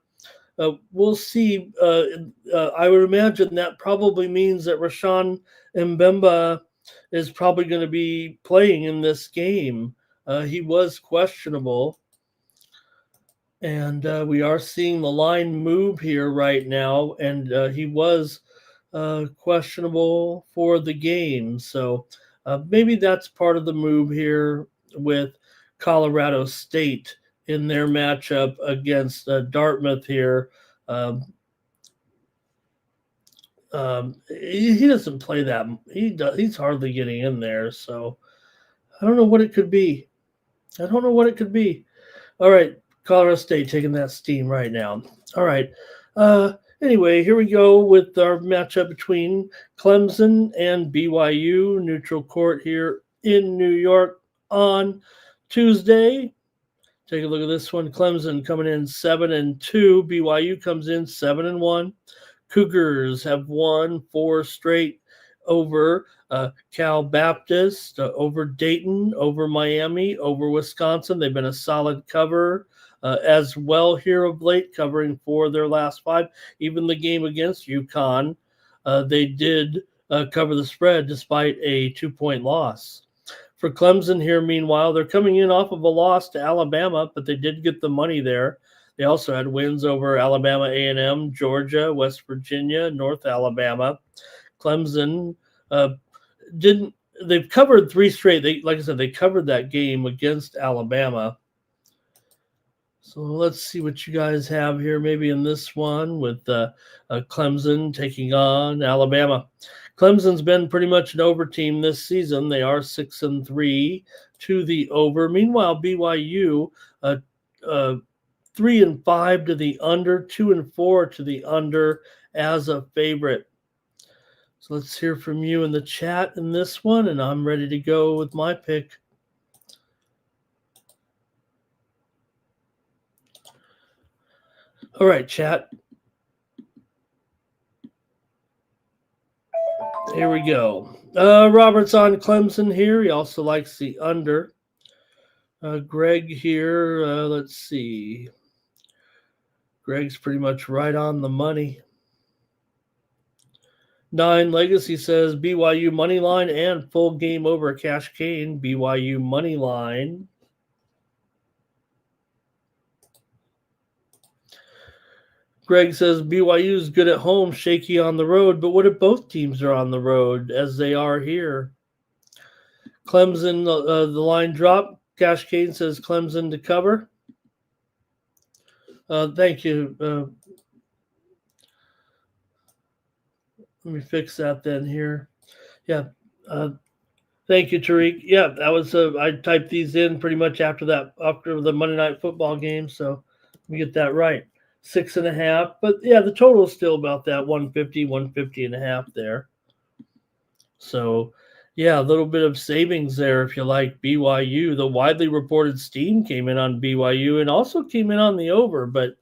we'll see. I would imagine that probably means that Rashawn Mbemba is probably going to be playing in this game. He was questionable. And we are seeing the line move here right now. And he was questionable for the game. So maybe that's part of the move here with Colorado State in their matchup against Dartmouth here. He doesn't play that. He's hardly getting in there. So I don't know what it could be. All right. Colorado State taking that steam right now. All right. Anyway, here we go with our matchup between Clemson and BYU, neutral court here in New York on Tuesday. Take a look at this one. Clemson coming in 7-2. BYU comes in 7-1. Cougars have won 4 straight over Cal Baptist, over Dayton, over Miami, over Wisconsin. They've been a solid cover as well here of late, covering for their last 5. Even the game against UConn, they did cover the spread despite a 2-point loss. For Clemson here, meanwhile, they're coming in off of a loss to Alabama, but they did get the money there. They also had wins over Alabama A&M, Georgia, West Virginia, North Alabama. Clemson they've covered 3 straight. Like I said, they covered that game against Alabama. So let's see what you guys have here, maybe in this one with Clemson taking on Alabama. Clemson's been pretty much an over team this season. They are 6-3 to the over. Meanwhile, BYU 3-5 to the under, 2-4 to the under as a favorite. So let's hear from you in the chat in this one, and I'm ready to go with my pick. All right, chat. Here we go. Robert's on Clemson here. He also likes the under. Greg here, let's see. Greg's pretty much right on the money. 9 Legacy says BYU money line and full game over cash cane. BYU money line. Greg says BYU is good at home, shaky on the road. But what if both teams are on the road as they are here? Clemson, the line drop. Cash cane says Clemson to cover. Thank you. Let me fix that then here. Yeah. Thank you, Tariq. Yeah, that was I typed these in pretty much after the Monday Night Football game. So let me get that right. 6.5. But yeah, the total is still about that 150.5 there. So yeah, a little bit of savings there if you like BYU. The widely reported steam came in on BYU and also came in on the over, but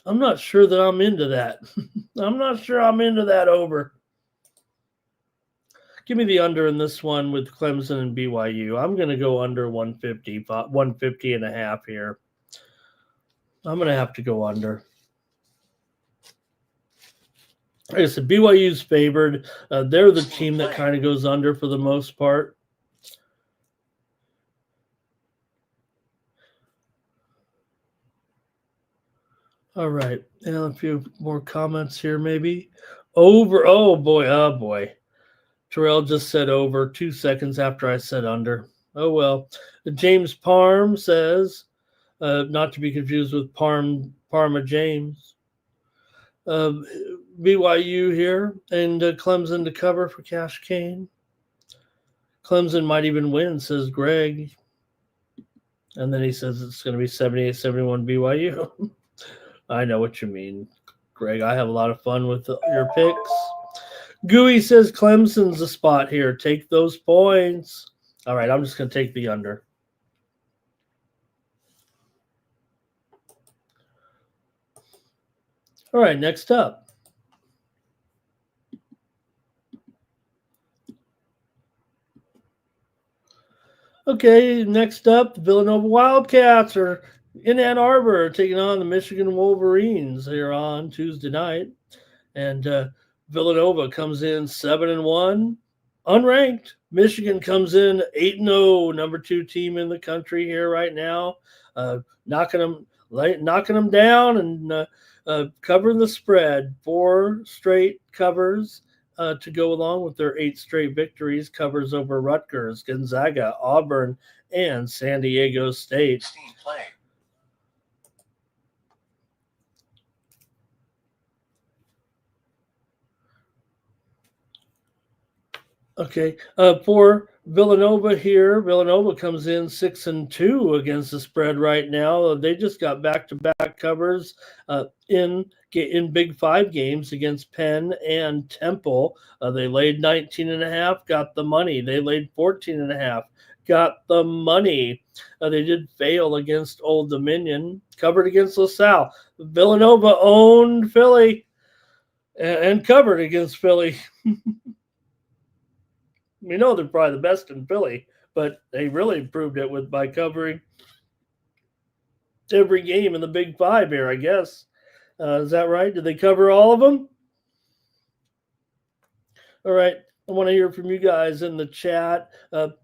I'm not sure that I'm into that. I'm not sure I'm into that over. Give me the under in this one with Clemson and BYU. I'm going to go under 150.5 here. I'm going to have to go under. Like I said, BYU's favored. They're the team that kind of goes under for the most part. All right. And a few more comments here, maybe. Over. Oh, boy. Oh, boy. Terrell just said over 2 seconds after I said under. Oh, well. James Parm says, not to be confused with Parma James. BYU here, and Clemson to cover for Cash Kane. Clemson might even win, says Greg. And then he says it's going to be 78-71 BYU. I know what you mean, Greg. I have a lot of fun with your picks. Gooey says Clemson's the spot here. Take those points. All right, I'm just going to take the under. All right, next up. Okay, next up, the Villanova Wildcats are in Ann Arbor taking on the Michigan Wolverines here on Tuesday night. And Villanova comes in 7-1, unranked. Michigan comes in 8-0, number 2 team in the country here right now, knocking them down and covering the spread. 4 straight covers to go along with their 8 straight victories. Covers over Rutgers, Gonzaga, Auburn, and San Diego State. Steam play. Okay, for Villanova here, Villanova comes in 6-2 against the spread right now. They just got back-to-back covers in Big 5 games against Penn and Temple. They laid 19.5, got the money. They laid 14.5, got the money. They did fail against Old Dominion, covered against LaSalle. Villanova owned Philly and covered against Philly. We know they're probably the best in Philly, but they really proved it by covering every game in the Big 5 here, I guess. Is that right? Did they cover all of them? All right. I want to hear from you guys in the chat.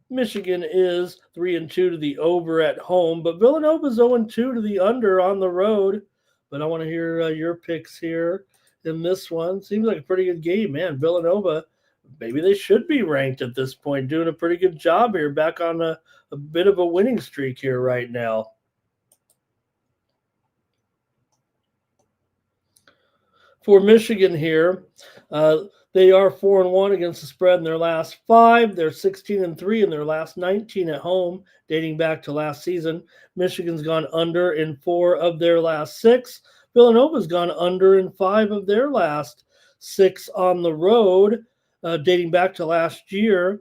Michigan is 3-2 to the over at home, but Villanova's 0-2 to the under on the road. But I want to hear your picks here in this one. Seems like a pretty good game, man. Villanova, maybe they should be ranked at this point, doing a pretty good job here, back on a bit of a winning streak here right now. For Michigan here, they are 4-1 against the spread in their last 5. They're 16-3 in their last 19 at home, dating back to last season. Michigan's gone under in 4 of their last 6. Villanova's gone under in 5 of their last 6 on the road. Dating back to last year.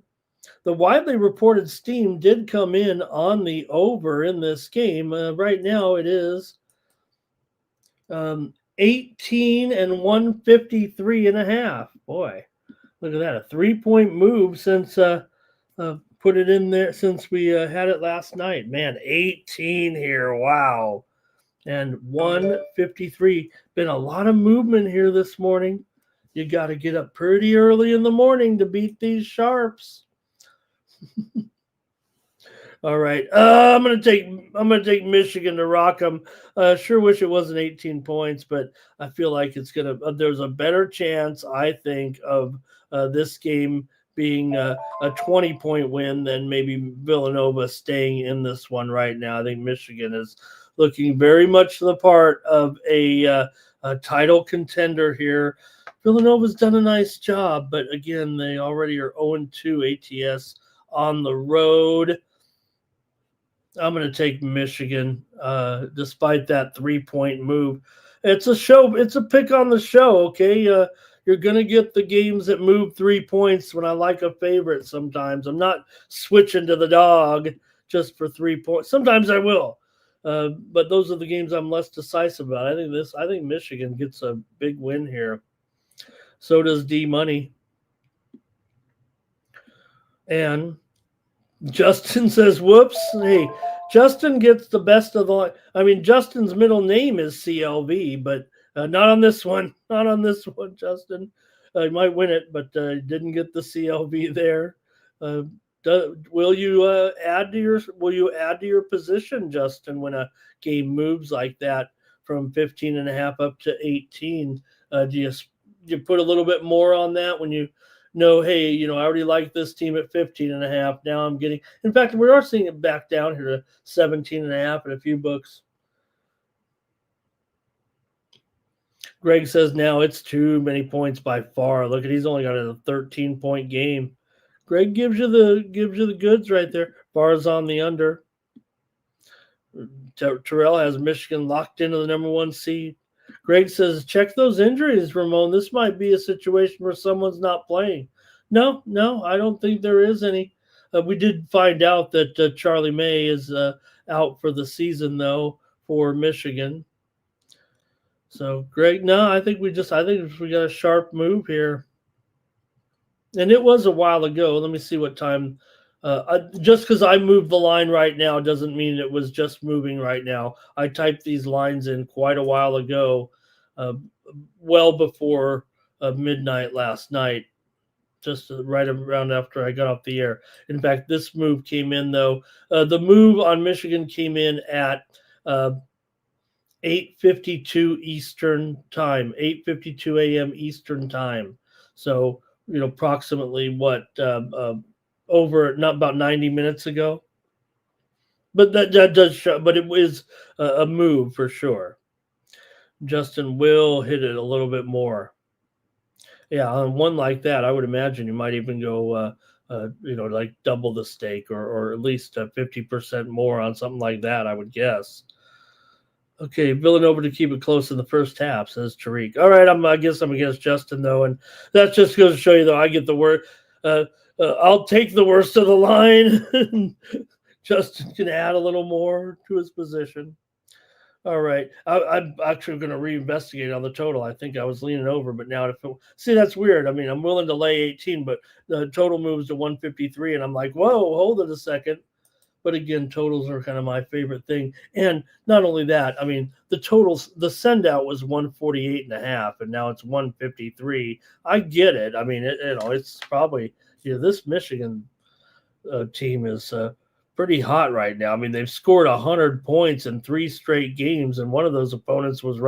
The widely reported steam did come in on the over in this game. Right now it is 18 and 153.5. Boy, look at that. A 3-point move since put it in there since we had it last night. Man, 18 here. Wow. And 153. Been a lot of movement here this morning. You got to get up pretty early in the morning to beat these sharps. All right, I'm gonna take Michigan to rock them. Sure wish it wasn't 18 points, but I feel like it's gonna. There's a better chance, I think, of this game being a 20-point win than maybe Villanova staying in this one right now. I think Michigan is looking very much the part of a title contender here. Villanova's done a nice job, but again, they already are 0-2 ATS on the road. I'm going to take Michigan, despite that 3-point move. It's a show. It's a pick on the show, okay? You're going to get the games that move 3 points when I like a favorite sometimes. I'm not switching to the dog just for 3 points. Sometimes I will. But those are the games I'm less decisive about. I think Michigan gets a big win here. So does D Money. And Justin says, whoops. Hey, Justin gets the best of the line. I mean, Justin's middle name is CLV, but not on this one. Not on this one, Justin. He might win it, but didn't get the CLV there. Will you add to your position, Justin, when a game moves like that from 15.5 up to 18? Do you put a little bit more on that when you know, hey, I already like this team at 15.5. Now I'm getting, in fact, we are seeing it back down here to 17.5 in a few books. Greg says now it's too many points by far. Look at, he's only got a 13-point game. Greg gives you the goods right there. Bars on the under. Terrell has Michigan locked into the number 1 seed. Greg says, check those injuries, Ramon. This might be a situation where someone's not playing. No, I don't think there is any. We did find out that Charlie May is out for the season, though, for Michigan. So, Greg, no, I think we got a sharp move here. And it was a while ago. Let me see what time. Just because I moved the line right now doesn't mean it was just moving right now. I typed these lines in quite a while ago, well before midnight last night, just right around after I got off the air. In fact, this move came in, though. The move on Michigan came in at 8:52 Eastern time, 8:52 a.m. Eastern time. So, approximately what, over not about 90 minutes ago. But that does show, but it was a move for sure. Justin will hit it a little bit more. Yeah, on one like that, I would imagine you might even go, like double the stake or at least 50% more on something like that, I would guess. Okay, Villanova to keep it close in the first half, says Tariq. All right, I guess I'm against Justin, though, and that just goes to show you, though, I get the word. I'll take the worst of the line. Justin can add a little more to his position. All right. I'm actually going to reinvestigate on the total. I think I was leaning over, but now see, that's weird. I mean, I'm willing to lay 18, but the total moves to 153, and I'm like, whoa, hold it a second. But again, totals are kind of my favorite thing. And not only that, I mean, the totals, the send out was 148.5, and now it's 153. I get it. I mean, it's probably, this Michigan team is pretty hot right now. I mean, they've scored 100 points in 3 straight games, and one of those opponents was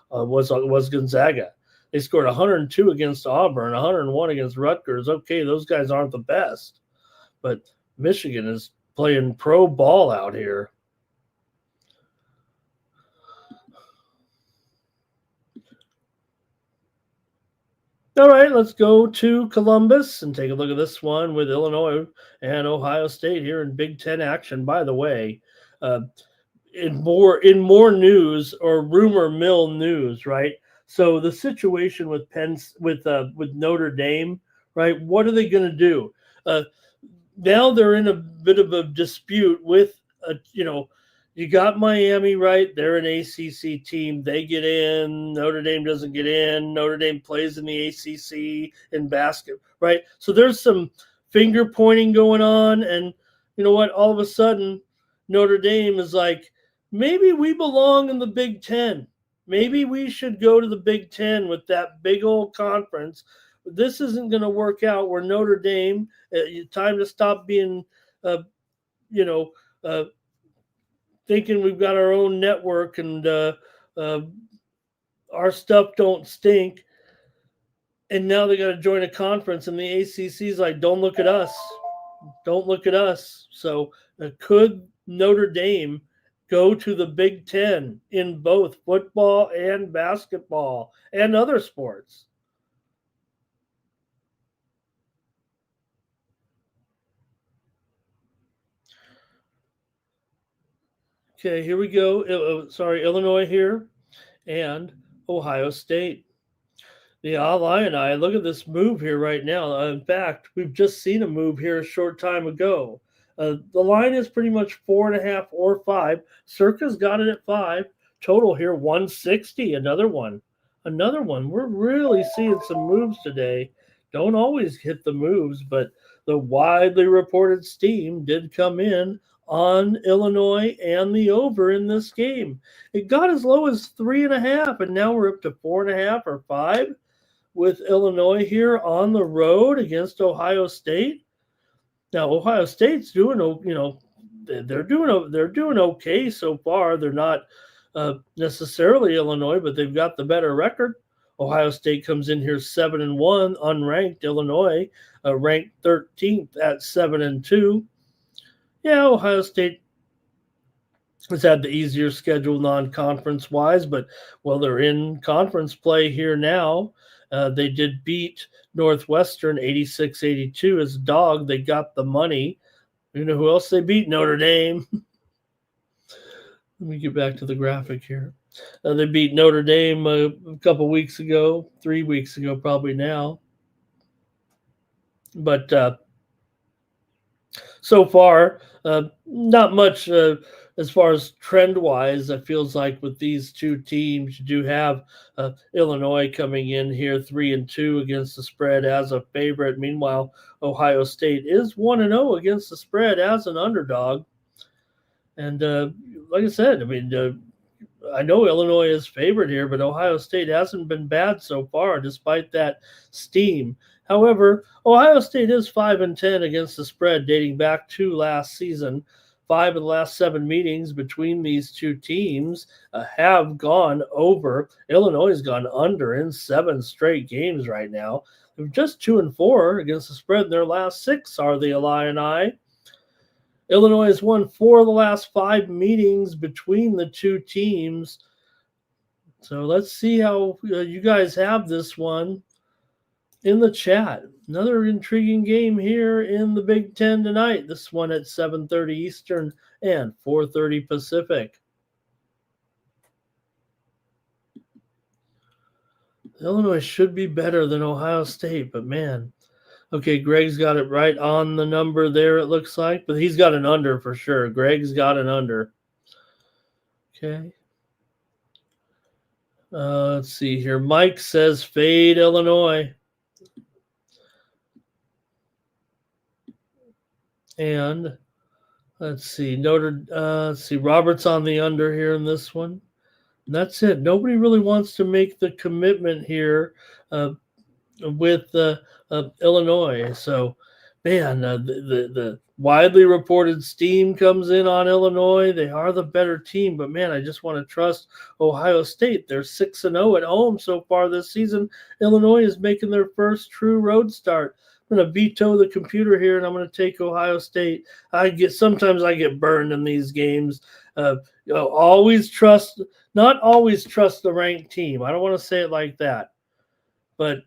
was Gonzaga. They scored 102 against Auburn, 101 against Rutgers. Okay, those guys aren't the best, but Michigan is playing pro ball out here. All right, let's go to Columbus and take a look at this one with Illinois and Ohio State here in Big Ten action. By the way, in more news or rumor mill news, right? So the situation with with Notre Dame, right? What are they going to do? Now they're in a bit of a dispute with, you got Miami, right? They're an ACC team. They get in. Notre Dame doesn't get in. Notre Dame plays in the ACC in basket, right? So there's some finger pointing going on. And you know what? All of a sudden, Notre Dame is like, maybe we belong in the Big Ten. Maybe we should go to the Big Ten with that big old conference. This isn't going to work out. We're Notre Dame. Time to stop being, thinking we've got our own network and our stuff don't stink. And now they got to join a conference, and the ACC's like, don't look at us. Don't look at us. So could Notre Dame go to the Big Ten in both football and basketball and other sports? Okay, here we go. Illinois here and Ohio State. The Illini, look at this move here right now. In fact, we've just seen a move here a short time ago. The line is pretty much 4.5 or 5. Circa's got it at 5. Total here 160. Another one. We're really seeing some moves today. Don't always hit the moves, but the widely reported steam did come in on Illinois and the over in this game. It got as low as 3.5, and now we're up to 4.5 or 5 with Illinois here on the road against Ohio State. Now Ohio State's doing, they're doing okay so far. They're not necessarily Illinois, but they've got the better record. Ohio State comes in here 7-1, unranked. Illinois ranked 13th at 7-2. Yeah, Ohio State has had the easier schedule non-conference wise, but they're in conference play here now. They did beat Northwestern 86-82 as a dog. They got the money. You know who else they beat? Notre Dame. Let me get back to the graphic here. They beat Notre Dame a couple weeks ago, 3 weeks ago probably now. But so far, not much as far as trend-wise. It feels like with these two teams, you do have Illinois coming in here 3-2 against the spread as a favorite. Meanwhile, Ohio State is 1-0 against the spread as an underdog. And like I said, I know Illinois is favored here, but Ohio State hasn't been bad so far despite that steam. However, Ohio State is 5-10 against the spread dating back to last season. 5 of the last 7 meetings between these two teams have gone over. Illinois has gone under in 7 straight games right now. They're just 2-4 against the spread in their last 6 are the Illini. Illinois has won 4 of the last 5 meetings between the two teams. So let's see how you guys have this one in the chat. Another intriguing game here in the Big Ten tonight. This one at 7:30 Eastern and 4:30 Pacific. Illinois should be better than Ohio State, but man. Okay, Greg's got it right on the number there, it looks like. But he's got an under for sure. Greg's got an under. Okay. Let's see here. Mike says fade Illinois. And let's see. Robert's on the under here in this one. And that's it. Nobody really wants to make the commitment here with Illinois. So, man, the widely reported steam comes in on Illinois. They are the better team, but man, I just want to trust Ohio State. They're 6-0 at home so far this season. Illinois is making their first true road start. I'm going to veto the computer here, and I'm going to take Ohio State. Sometimes I get burned in these games. Not always trust the ranked team. I don't want to say it like that, but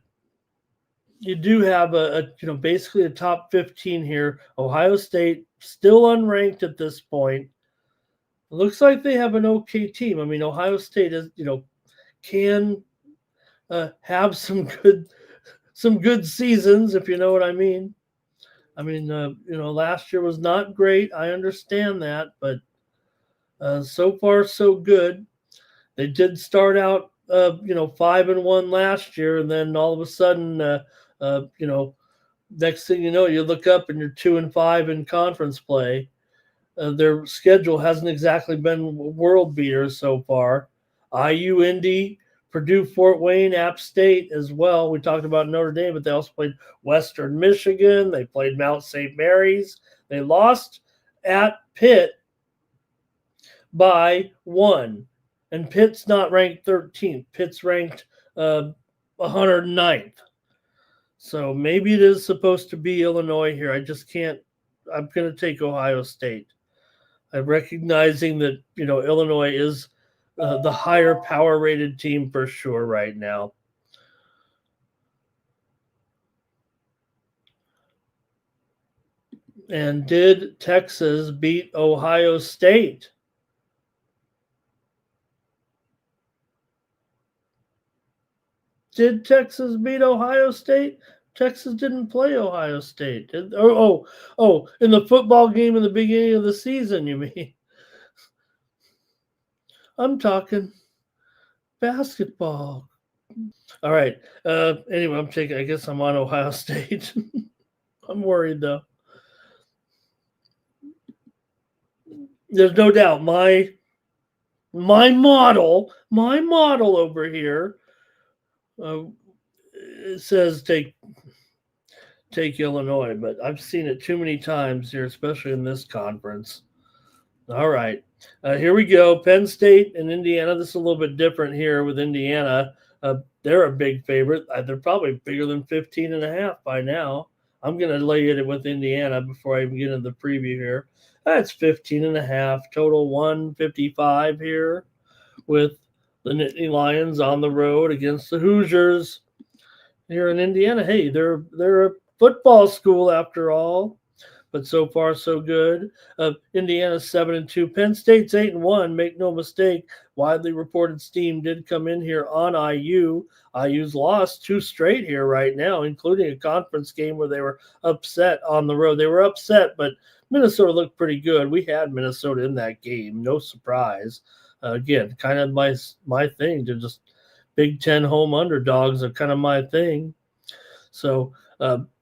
you do have basically a top 15 here. Ohio State still unranked at this point. It looks like they have an okay team. Ohio State is, can have some good seasons, if you know what I mean. Last year was not great. I understand that, but so far so good. They did start out 5-1 last year, and then all of a sudden next thing you know, you look up and you're 2-5 in conference play. Their schedule hasn't exactly been world beaters so far. IU, Indy, Purdue, Fort Wayne, App State as well. We talked about Notre Dame, but they also played Western Michigan. They played Mount St. Mary's. They lost at Pitt by 1. And Pitt's not ranked 13th. Pitt's ranked 109th. So maybe it is supposed to be Illinois here. I just can't. I'm going to take Ohio State. I'm recognizing that, Illinois is the higher power rated team for sure right now. And did Texas beat Ohio State? Did Texas beat Ohio State? Texas didn't play Ohio State. In the football game in the beginning of the season, you mean? I'm talking basketball. All right. Anyway, I guess I'm on Ohio State. I'm worried, though. there's no doubt my model over here it says take Illinois, but I've seen it too many times here, especially in this conference. All right, here we go. Penn State and Indiana. This is a little bit different here with Indiana. They're a big favorite. They're probably bigger than 15.5 by now. I'm going to lay it with Indiana before I even get into the preview here. That's 15.5. Total 155 here with the Nittany Lions on the road against the Hoosiers here in Indiana. Hey, they're a football school after all, but so far so good. Indiana's 7-2. Penn State's 8-1. Make no mistake. Widely reported steam did come in here on IU. IU's lost 2 straight here right now, including a conference game where they were upset on the road. They were upset, but Minnesota looked pretty good. We had Minnesota in that game. No surprise. Again, kind of my thing to just Big Ten home underdogs are kind of my thing. So,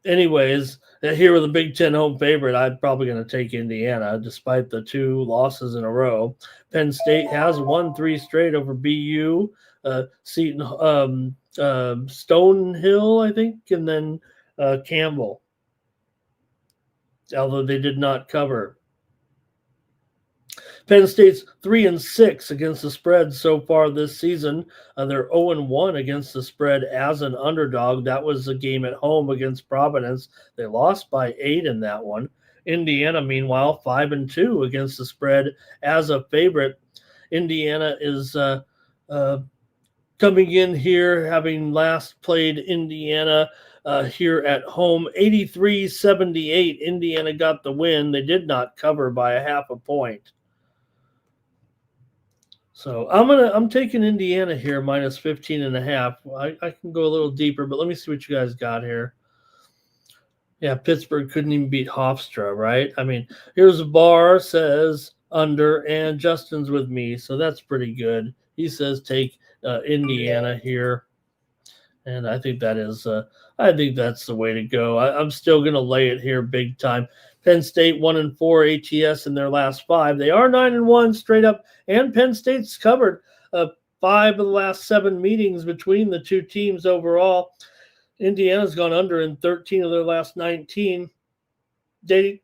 anyways, here with the Big Ten home favorite, I'm probably going to take Indiana despite the 2 losses in a row. Penn State has won 3 straight over BU, Seton, Stonehill, I think, and then Campbell, although they did not cover. Penn State's 3-6 against the spread so far this season. They're 0-1 against the spread as an underdog. That was a game at home against Providence. They lost by 8 in that one. Indiana, meanwhile, 5-2 against the spread as a favorite. Indiana is coming in here, having last played Indiana here at home, 83-78. Indiana got the win. They did not cover by a half a point. So I'm taking Indiana here minus 15.5. I can go a little deeper, but let me see what you guys got here. Yeah, Pittsburgh couldn't even beat Hofstra, right? I mean, here's a bar says under, and Justin's with me, so that's pretty good. He says take Indiana here, and I think that is I think that's the way to go. I'm still going to lay it here big time. Penn State 1-4 ATS in their last 5. They are 9-1 straight up, and Penn State's covered 5 of the last 7 meetings between the 2 teams overall. Indiana's gone under in 13 of their last 19, dating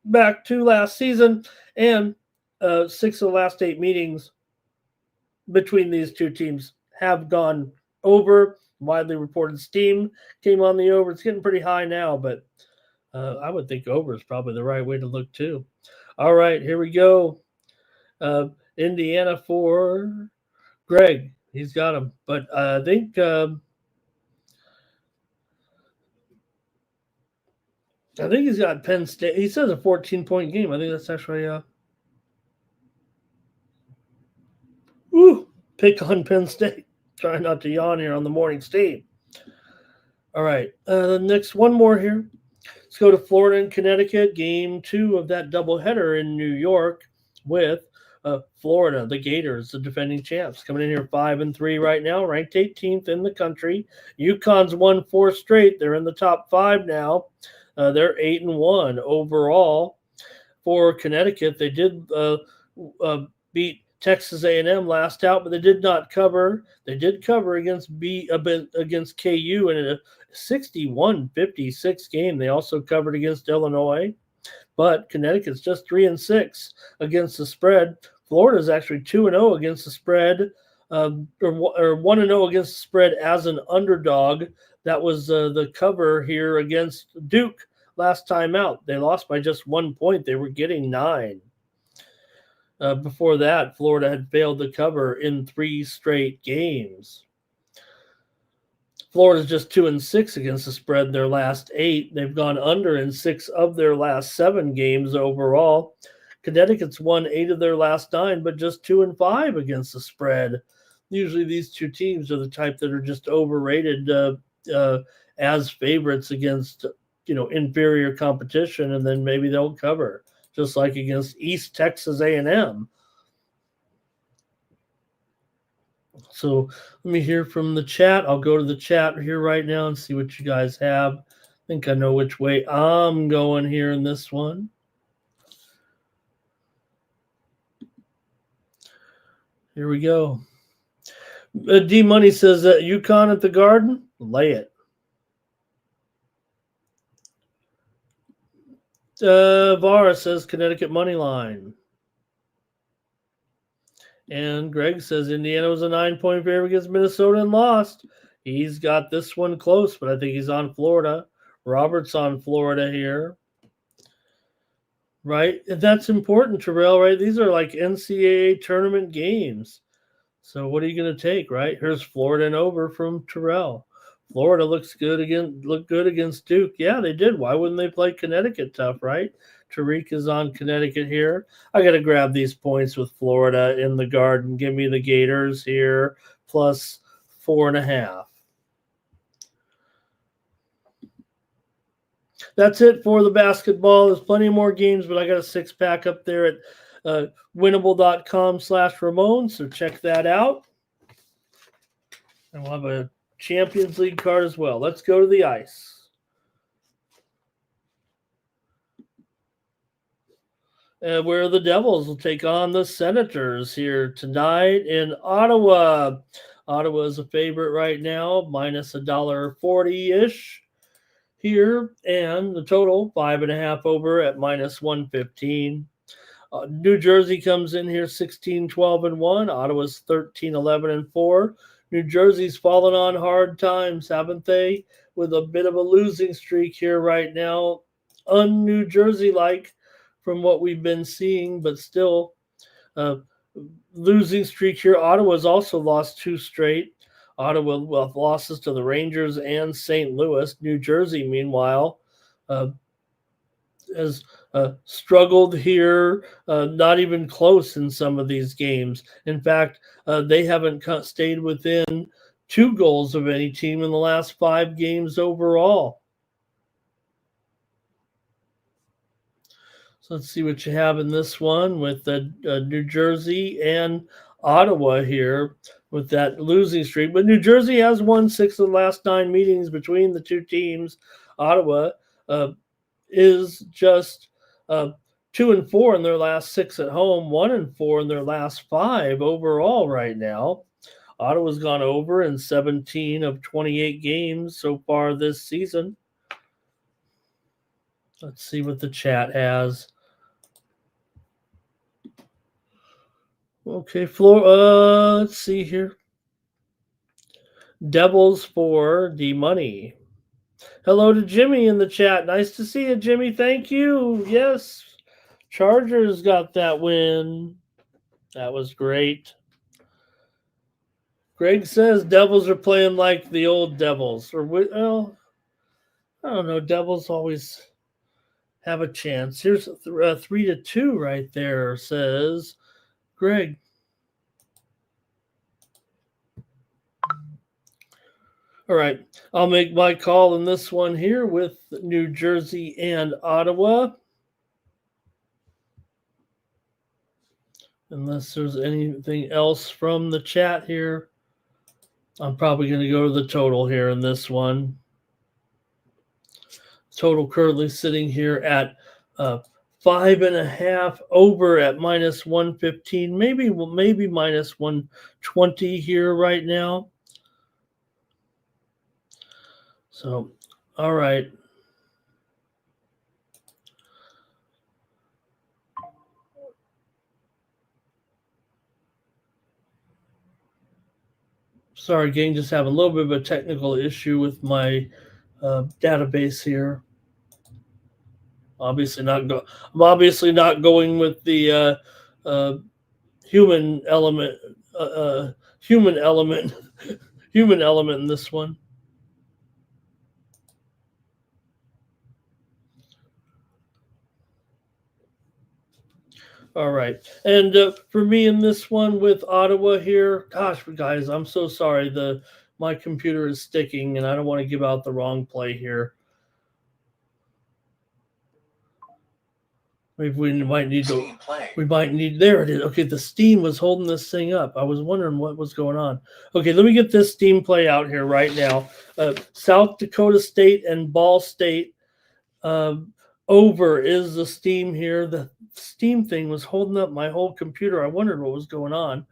back to last season, and 6 of the last 8 meetings between these 2 teams have gone over. Widely reported steam came on the over. It's getting pretty high now, but I would think over is probably the right way to look too. All right, here we go. Indiana for Greg. He's got him. But I think he's got Penn State. He says a 14-point game. I think that's actually pick on Penn State. Try not to yawn here on the morning steam. All right, the next one more here. Let's go to Florida and Connecticut, game 2 of that doubleheader in New York with Florida, the Gators, the defending champs, coming in here 5-3 right now, ranked 18th in the country. UConn's won 4 straight. They're in the top 5 now. They're 8-1 overall. For Connecticut, they did beat Texas A&M last out, but they did not cover. They did cover against KU in a 61-56 game. They also covered against Illinois, but Connecticut's just 3-6 against the spread. Florida's actually 2-0 against the spread, or 1-0 against the spread as an underdog. That was the cover here against Duke last time out. They lost by just 1 point. They were getting 9. Before that, Florida had failed to cover in 3 straight games. Florida's just 2-6 against the spread in their last 8. They've gone under in 6 of their last 7 games overall. Connecticut's won 8 of their last 9, but just 2-5 against the spread. Usually these 2 teams are the type that are just overrated as favorites against inferior competition, and then maybe they'll cover, just like against East Texas A&M. So let me hear from the chat. I'll go to the chat here right now and see what you guys have. I think I know which way I'm going here in this one. Here we go. D Money says that UConn at the Garden, lay it. Vara says Connecticut money line. And Greg says Indiana was a 9-point favorite against Minnesota and lost. He's got this one close, but I think he's on Florida. Robert's on Florida here. Right? And that's important, Terrell, right? These are like NCAA tournament games. So what are you going to take, right? Here's Florida and over from Terrell. Florida looked good against Duke. Yeah, they did. Why wouldn't they play Connecticut tough, right? Tariq is on Connecticut here. I got to grab these points with Florida in the Garden. Give me the Gators here, plus 4.5. That's it for the basketball. There's plenty more games, but I got a 6-pack up there at winnable.com/Ramon, so check that out. And we'll have a Champions League card as well. Let's go to the ice. Where the Devils will take on the Senators here tonight in Ottawa. Ottawa is a favorite right now, minus $1.40-ish here, and the total 5.5 over at minus 115. New Jersey comes in here 16-12-1. Ottawa's 13-11-4. New Jersey's fallen on hard times, haven't they? With a bit of a losing streak here right now, un-New Jersey-like from what we've been seeing, but still losing streak here. Ottawa's also lost 2 straight. Ottawa with losses to the Rangers and St. Louis. New Jersey, meanwhile, has struggled here, not even close in some of these games. In fact, they haven't stayed within 2 goals of any team in the last 5 games overall. So let's see what you have in this one with New Jersey and Ottawa here with that losing streak. But New Jersey has won 6 of the last 9 meetings between the 2 teams. Ottawa is just 2-4 in their last 6 at home, 1-4 in their last 5 overall right now. Ottawa's gone over in 17 of 28 games so far this season. Let's see what the chat has. Okay, let's see here. Devils for D-Money. Hello to Jimmy in the chat. Nice to see you, Jimmy. Thank you. Yes, Chargers got that win. That was great. Greg says Devils are playing like the old Devils. Well, I don't know. Devils always have a chance. Here's 3-2 right there, says Greg. All right, I'll make my call in this one here with New Jersey and Ottawa. Unless there's anything else from the chat here, I'm probably going to go to the total here in this one. Total currently sitting here at 5.5 over at minus 115, maybe minus 120 here right now. So, all right. Sorry, gang, just having a little bit of a technical issue with my database here. I'm obviously not going with the human element in this one. All right. And for me in this one with Ottawa here, gosh, guys, I'm so sorry. My computer is sticking, and I don't want to give out the wrong play here. Maybe we might need to. There it is. Okay, the Steam was holding this thing up. I was wondering what was going on. Okay, let me get this Steam play out here right now. South Dakota State and Ball State. Over is the Steam here. The Steam thing was holding up my whole computer. I wondered what was going on.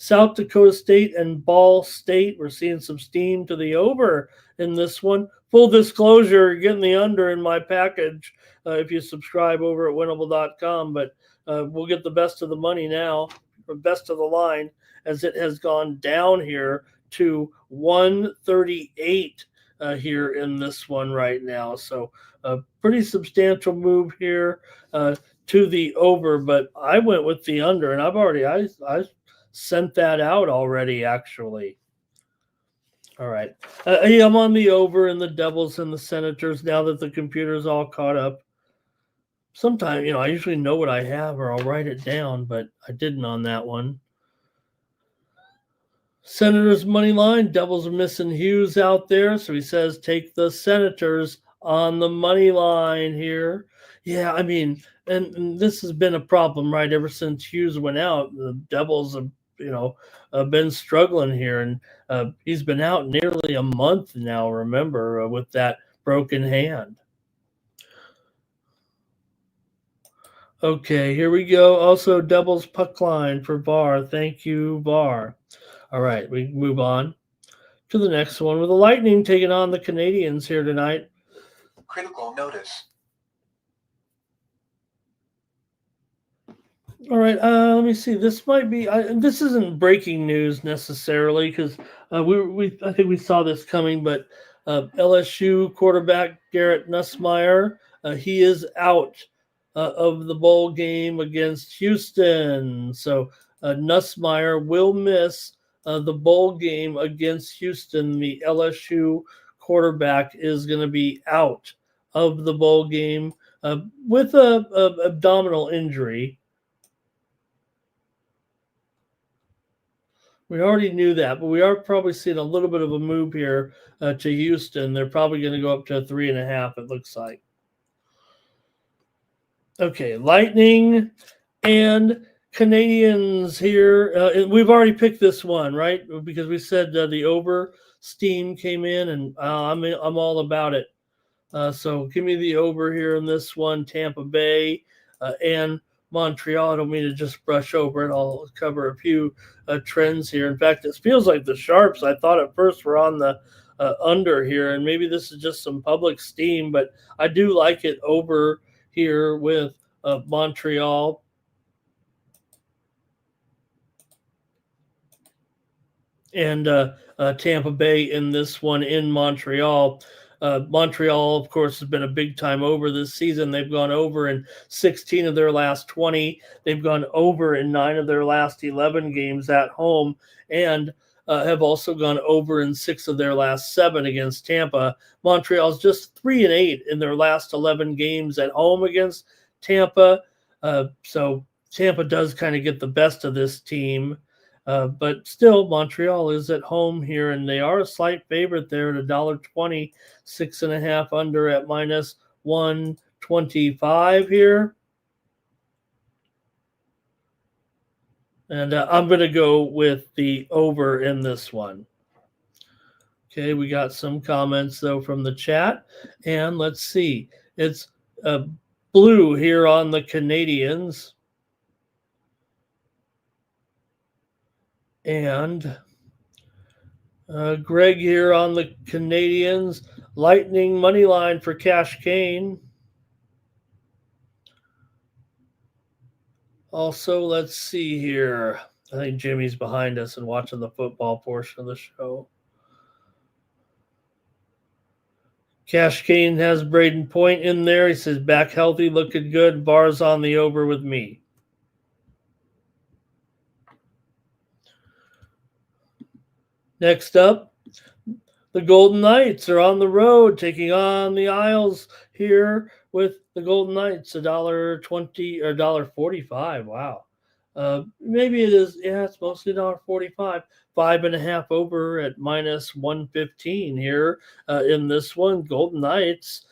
South Dakota State and Ball State. We're seeing some steam to the over in this one. Full disclosure, getting the under in my package if you subscribe over at winnable.com, but we'll get the best of the money now, or best of the line, as it has gone down here to 138 here in this one right now. So a pretty substantial move here to the over, but I went with the under, and I sent that out already, actually. All right. I'm on the over in the Devils and the Senators now that the computer's all caught up. Sometimes, I usually know what I have or I'll write it down, but I didn't on that one. Senators money line. Devils are missing Hughes out there, so he says take the Senators on the money line here. Yeah, I mean, and this has been a problem, right? Ever since Hughes went out, the Devils have, been struggling here, and he's been out nearly a month now. Remember, with that broken hand. Okay, here we go. Also, Devils puck line for VAR. Thank you, VAR. All right, we move on to the next one with the Lightning taking on the Canadiens here tonight. Critical notice. All right, let me see. This might be. This isn't breaking news necessarily because I think we saw this coming. But LSU quarterback Garrett Nussmeier, he is out of the bowl game against Houston. So Nussmeier will miss the bowl game against Houston. The LSU quarterback is going to be out of the bowl game with a abdominal injury. We already knew that, but we are probably seeing a little bit of a move here to Houston. They're probably going to go up to 3.5, it looks like. Okay, Lightning and Canadiens here. We've already picked this one, right? Because we said the over steam came in, and I'm all about it. So give me the over here in this one, Tampa Bay and Montreal. I don't mean to just brush over it. I'll cover a few trends here. In fact, it feels like the Sharps, I thought at first were on the under here, and maybe this is just some public steam, but I do like it over here with Montreal. And Tampa Bay in this one in Montreal. Montreal, of course, has been a big time over this season. They've gone over in 16 of their last 20. They've gone over in 9 of their last 11 games at home, and have also gone over in 6 of their last 7 against Tampa. Montreal's just 3-8 in their last 11 games at home against Tampa. So Tampa does kind of get the best of this team. But still, Montreal is at home here, and they are a slight favorite there at $1.20, 6.5 under at minus 125 here. And I'm going to go with the over in this one. Okay, we got some comments, though, from the chat. And let's see. It's blue here on the Canadiens. And Greg here on the Canadiens. Lightning money line for Cash Kane. Also, let's see here. I think Jimmy's behind us and watching the football portion of the show. Cash Kane has Braden Point in there. He says, back healthy, looking good. Bars on the over with me. Next up, the Golden Knights are on the road taking on the Isles here with the Golden Knights, $1.20 or $1.45. Wow. Maybe it is. Yeah, it's mostly $1.45. 5.5 over at minus 115 here in this one. Golden Knights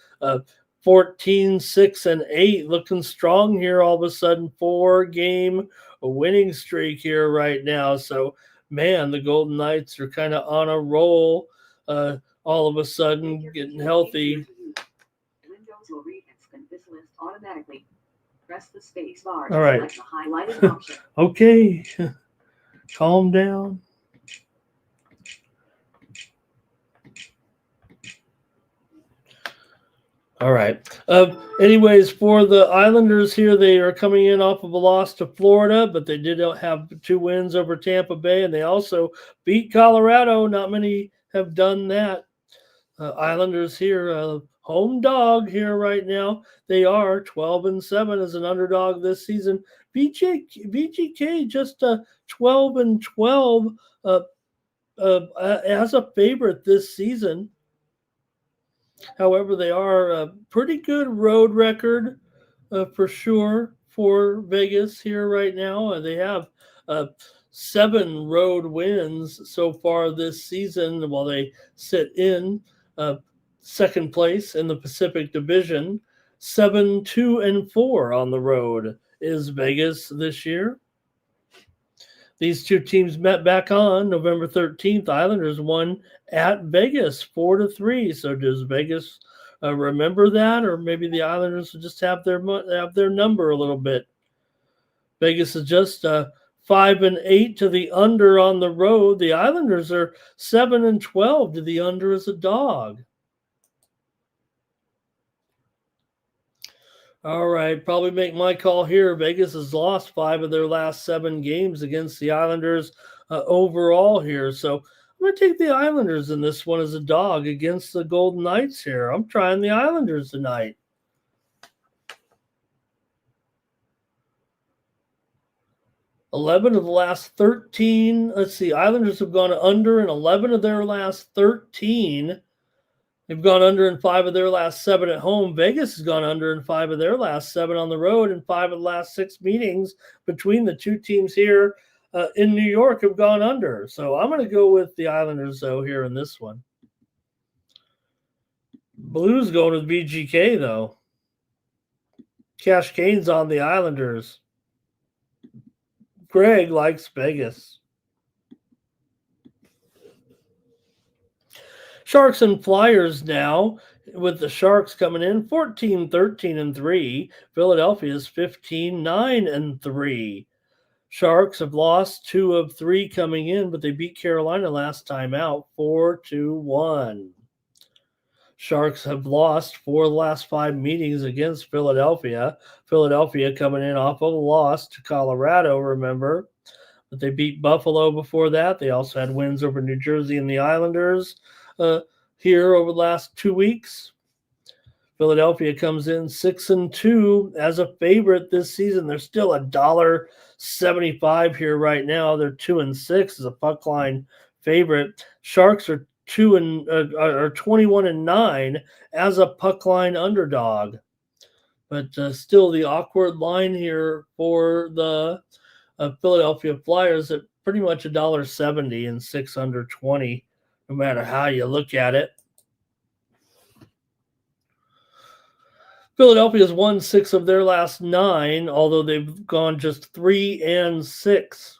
14, 6, and 8, looking strong here. All of a sudden, 4-game winning streak here right now. So, man, the Golden Knights are kind of on a roll. All of a sudden, getting healthy. Windows will read and spin this list automatically. Press the space bar All right. to select the highlighted option. Okay. Calm down. All right. Anyways, for the Islanders here, they are coming in off of a loss to Florida, but they did have 2 wins over Tampa Bay, and they also beat Colorado. Not many have done that. Islanders here, home dog here right now. They are 12-7 as an underdog this season. VGK just 12-12 as a favorite this season. However, they are a pretty good road record for sure for Vegas here right now. They have 7 road wins so far this season while they sit in second place in the Pacific Division. 7-2-4 on the road is Vegas this year. These two teams met back on November 13th. Islanders won at Vegas 4-3. So does Vegas remember that, or maybe the Islanders just have their number a little bit? Vegas is just 5-8 to the under on the road. The Islanders are 7-12 to the under as a dog. All right, probably make my call here. Vegas has lost 5 of their last 7 games against the Islanders overall here. So I'm going to take the Islanders in this one as a dog against the Golden Knights here. I'm trying the Islanders tonight. $11 of the last 13. Let's see, Islanders have gone under in 11 of their last 13. They've gone under in 5 of their last 7 at home. Vegas has gone under in 5 of their last 7 on the road, and 5 of the last 6 meetings between the two teams here in New York have gone under. So I'm going to go with the Islanders, though, here in this one. Blues going with VGK, though. Cash Kane's on the Islanders. Greg likes Vegas. Sharks and Flyers now, with the Sharks coming in 14-13-3. Philadelphia is 15-9-3. Sharks have lost 2 of 3 coming in, but they beat Carolina last time out 4-1. Sharks have lost 4 of the last 5 meetings against Philadelphia. Philadelphia coming in off of a loss to Colorado, remember. But they beat Buffalo before that. They also had wins over New Jersey and the Islanders here over the last 2 weeks. Philadelphia comes in 6-2 as a favorite this season. They're still $1.75 here right now. They're 2-6 as a puck line favorite. Sharks are 21-9 as a puck line underdog. But still the awkward line here for the Philadelphia Flyers at pretty much $1.70 and 6 under 20. No matter how you look at it. Philadelphia's won 6 of their last 9, although they've gone just 3-6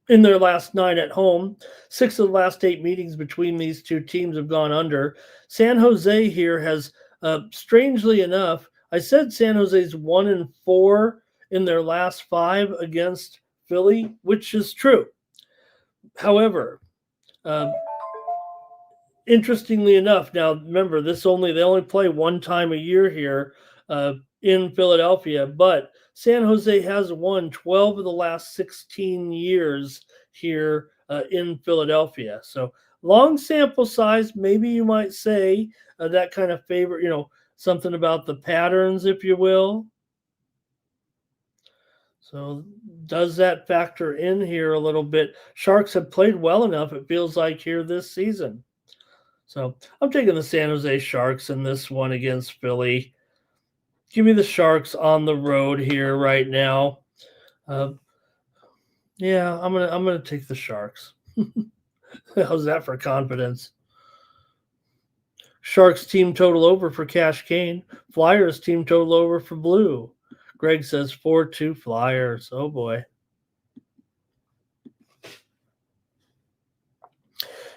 in their last 9 at home. 6 of the last 8 meetings between these two teams have gone under. San Jose here has, strangely enough, I said San Jose's 1-4 in their last 5 against Philly, which is true. However, interestingly enough, now remember they only play 1 time a year here in Philadelphia, but San Jose has won 12 of the last 16 years here in Philadelphia. So long sample size, maybe you might say that kind of favor, something about the patterns, if you will. So does that factor in here a little bit? Sharks have played well enough, it feels like, here this season. So I'm taking the San Jose Sharks in this one against Philly. Give me the Sharks on the road here right now. Yeah, I'm gonna take the Sharks. How's that for confidence? Sharks team total over for Cash Kane. Flyers team total over for Blue. Greg says 4-2 Flyers. Oh, boy.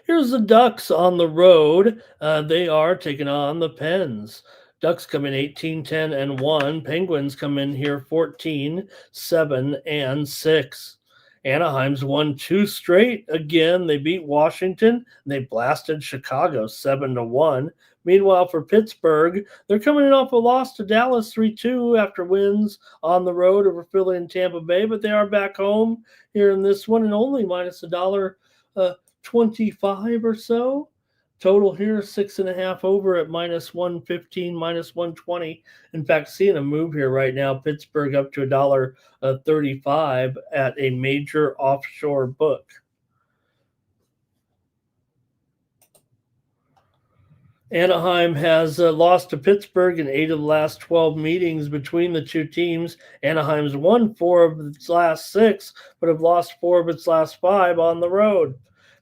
Here's the Ducks on the road. They are taking on the Pens. Ducks come in 18-10-1. Penguins come in here 14-7-6. Anaheim's won 2 straight. Again, they beat Washington. And they blasted Chicago 7-1. Meanwhile, for Pittsburgh, they're coming off a loss to Dallas 3-2 after wins on the road over Philly and Tampa Bay, but they are back home here in this one and only minus $1.25 or so. Total here 6.5 over at minus 115, minus 120. In fact, seeing a move here right now, Pittsburgh up to $1.35 at a major offshore book. Anaheim has lost to Pittsburgh in 8 of the last 12 meetings between the two teams. Anaheim's won 4 of its last 6, but have lost 4 of its last 5 on the road.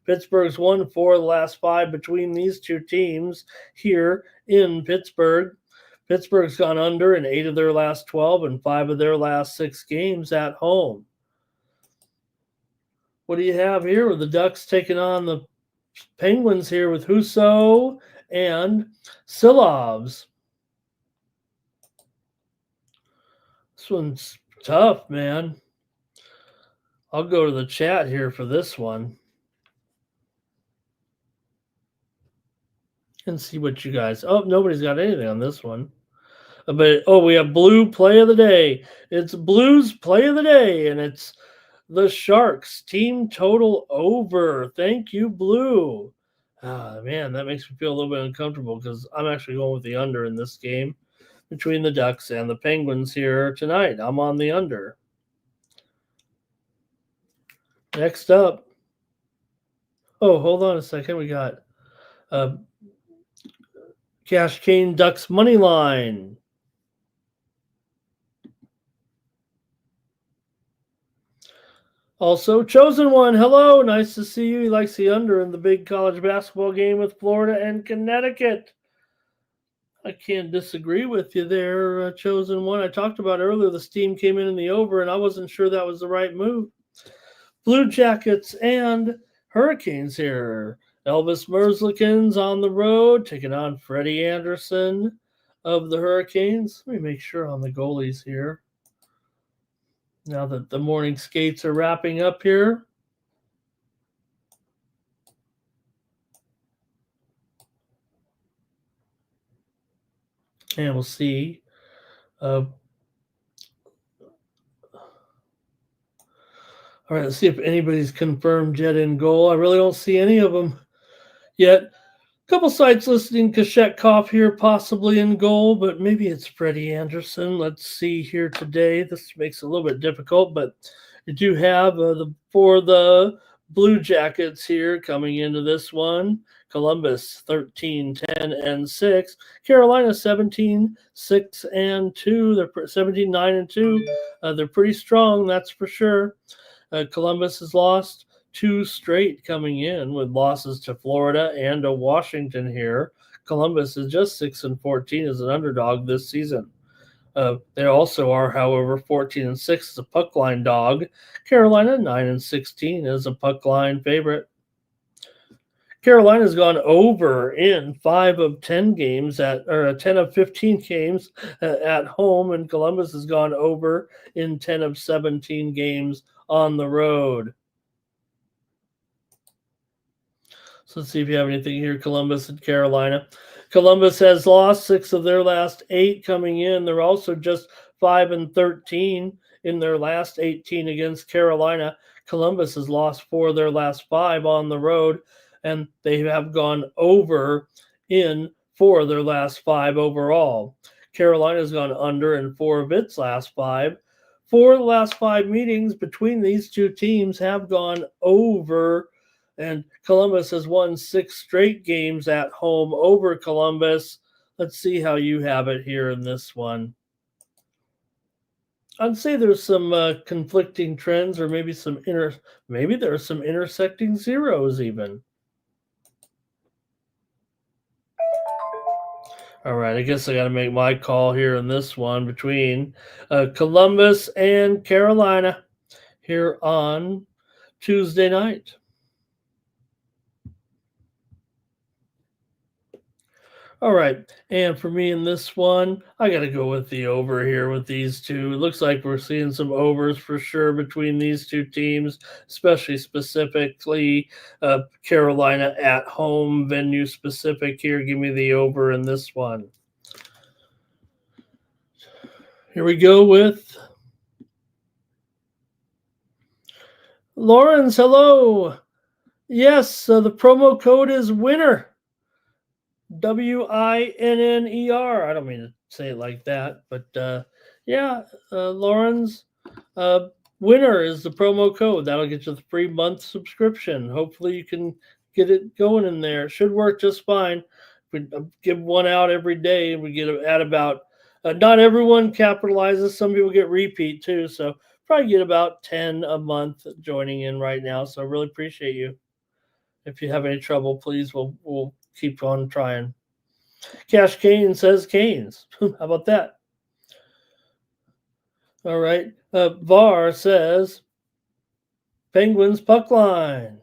Pittsburgh's won 4 of the last 5 between these two teams here in Pittsburgh. Pittsburgh's gone under in 8 of their last 12 and 5 of their last 6 games at home. What do you have here with the Ducks taking on the Penguins here with Husso and Silovs? This one's tough, man. I'll go to the chat here for this one and see what you guys. Oh, nobody's got anything on this one. But we have Blue Play of the Day. It's Blues Play of the Day, and it's the Sharks team total over. Thank you, Blue. Man, that makes me feel a little bit uncomfortable because I'm actually going with the under in this game between the Ducks and the Penguins here tonight. I'm on the under. Next up. Oh, hold on a second. We got Cash Cane Ducks money line. Also, Chosen One, hello. Nice to see you. He likes the under in the big college basketball game with Florida and Connecticut. I can't disagree with you there, Chosen One. I talked about earlier the steam came in the over, and I wasn't sure that was the right move. Blue Jackets and Hurricanes here. Elvis Merzlikins on the road, taking on Freddie Anderson of the Hurricanes. Let me make sure on the goalies here. Now that the morning skates are wrapping up here. And we'll see. All right, let's see if anybody's confirmed yet in goal. I really don't see any of them yet. A couple sites listing Kashetkov here possibly in goal, but maybe it's Freddie Anderson. Let's see here today. This makes it a little bit difficult, but you do have for the Blue Jackets here coming into this one. Columbus 13, 10, and 6. Carolina 17, 6, and 2. They're 17, 9, and 2. They're pretty strong, that's for sure. Columbus has lost 2 straight coming in with losses to Florida and to Washington here. Columbus is just 6-14 as an underdog this season. They also are, however, 14-6 as a puck line dog. Carolina 9-16 as a puck line favorite. Carolina's gone over in 5 of 10 games 10 of 15 games at home, and Columbus has gone over in 10 of 17 games on the road. So let's see if you have anything here, Columbus and Carolina. Columbus has lost 6 of their last 8 coming in. They're also just 5-13 in their last 18 against Carolina. Columbus has lost 4 of their last 5 on the road, and they have gone over in 4 of their last 5 overall. Carolina's gone under in 4 of its last 5. 4 of the last 5 meetings between these two teams have gone over, and Columbus has won 6 straight games at home over Columbus. Let's see how you have it here in this one. I'd say there's some conflicting trends, or maybe maybe there are some intersecting zeros even. All right, I guess I got to make my call here in this one between Columbus and Carolina here on Tuesday night. All right. And for me in this one, I got to go with the over here with these two. It looks like we're seeing some overs for sure between these two teams, especially specifically Carolina at home, venue specific here. Give me the over in this one. Here we go with Lawrence. Hello. Yes, the promo code is winner. WINNER. I don't mean to say it like that, but Lauren's winner is the promo code. That'll get you the free month subscription. Hopefully, you can get it going in there. It should work just fine. We give one out every day. We get at about. Not everyone capitalizes. Some people get repeat too. So probably get about 10 a month joining in right now. So I really appreciate you. If you have any trouble, please, we'll keep on trying. Cash Kane says Canes. How about that? All right. VAR says Penguins puck line.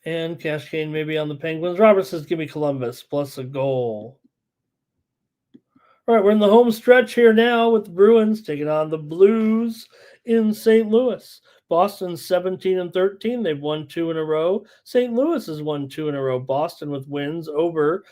And Cash Kane maybe on the Penguins. Robert says give me Columbus plus a goal. All right, we're in the home stretch here now with the Bruins taking on the Blues in St. Louis. Boston's 17-13. They've won 2 in a row. St. Louis has won 2 in a row. Boston with wins over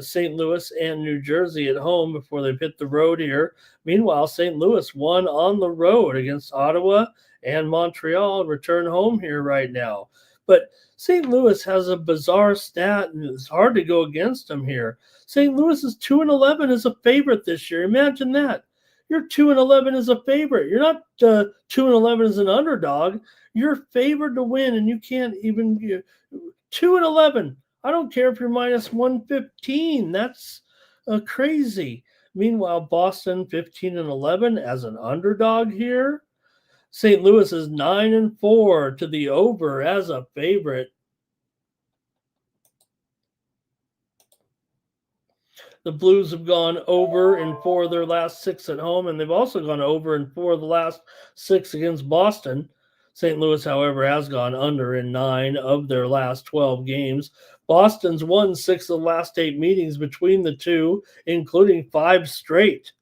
St. Louis and New Jersey at home before they've hit the road here. Meanwhile, St. Louis won on the road against Ottawa and Montreal. Return home here right now. But St. Louis has a bizarre stat, and it's hard to go against them here. St. Louis is 2-11 as a favorite this year. Imagine that. You're 2-11 as a favorite. You're not 2-11 as an underdog. You're favored to win, and you can't even 2-11. I don't care if you're minus 115. That's crazy. Meanwhile, Boston 15-11 as an underdog here. St. Louis is 9-4 to the over as a favorite. The Blues have gone over in 4 of their last 6 at home, and they've also gone over in 4 of the last 6 against Boston. St. Louis, however, has gone under in 9 of their last 12 games. Boston's won 6 of the last 8 meetings between the two, including 5 straight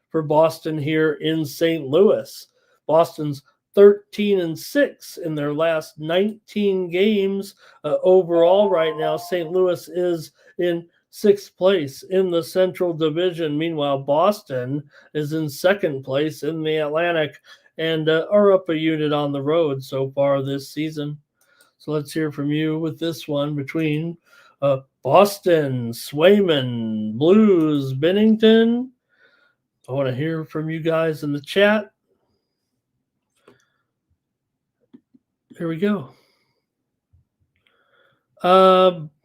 for Boston here in St. Louis. Boston's 13-6 in their last 19 games overall right now. St. Louis is in 6th place in the Central Division. Meanwhile, Boston is in 2nd place in the Atlantic and are up a unit on the road so far this season. So let's hear from you with this one between Boston, Swayman, Blues, Bennington. I want to hear from you guys in the chat. Here we go.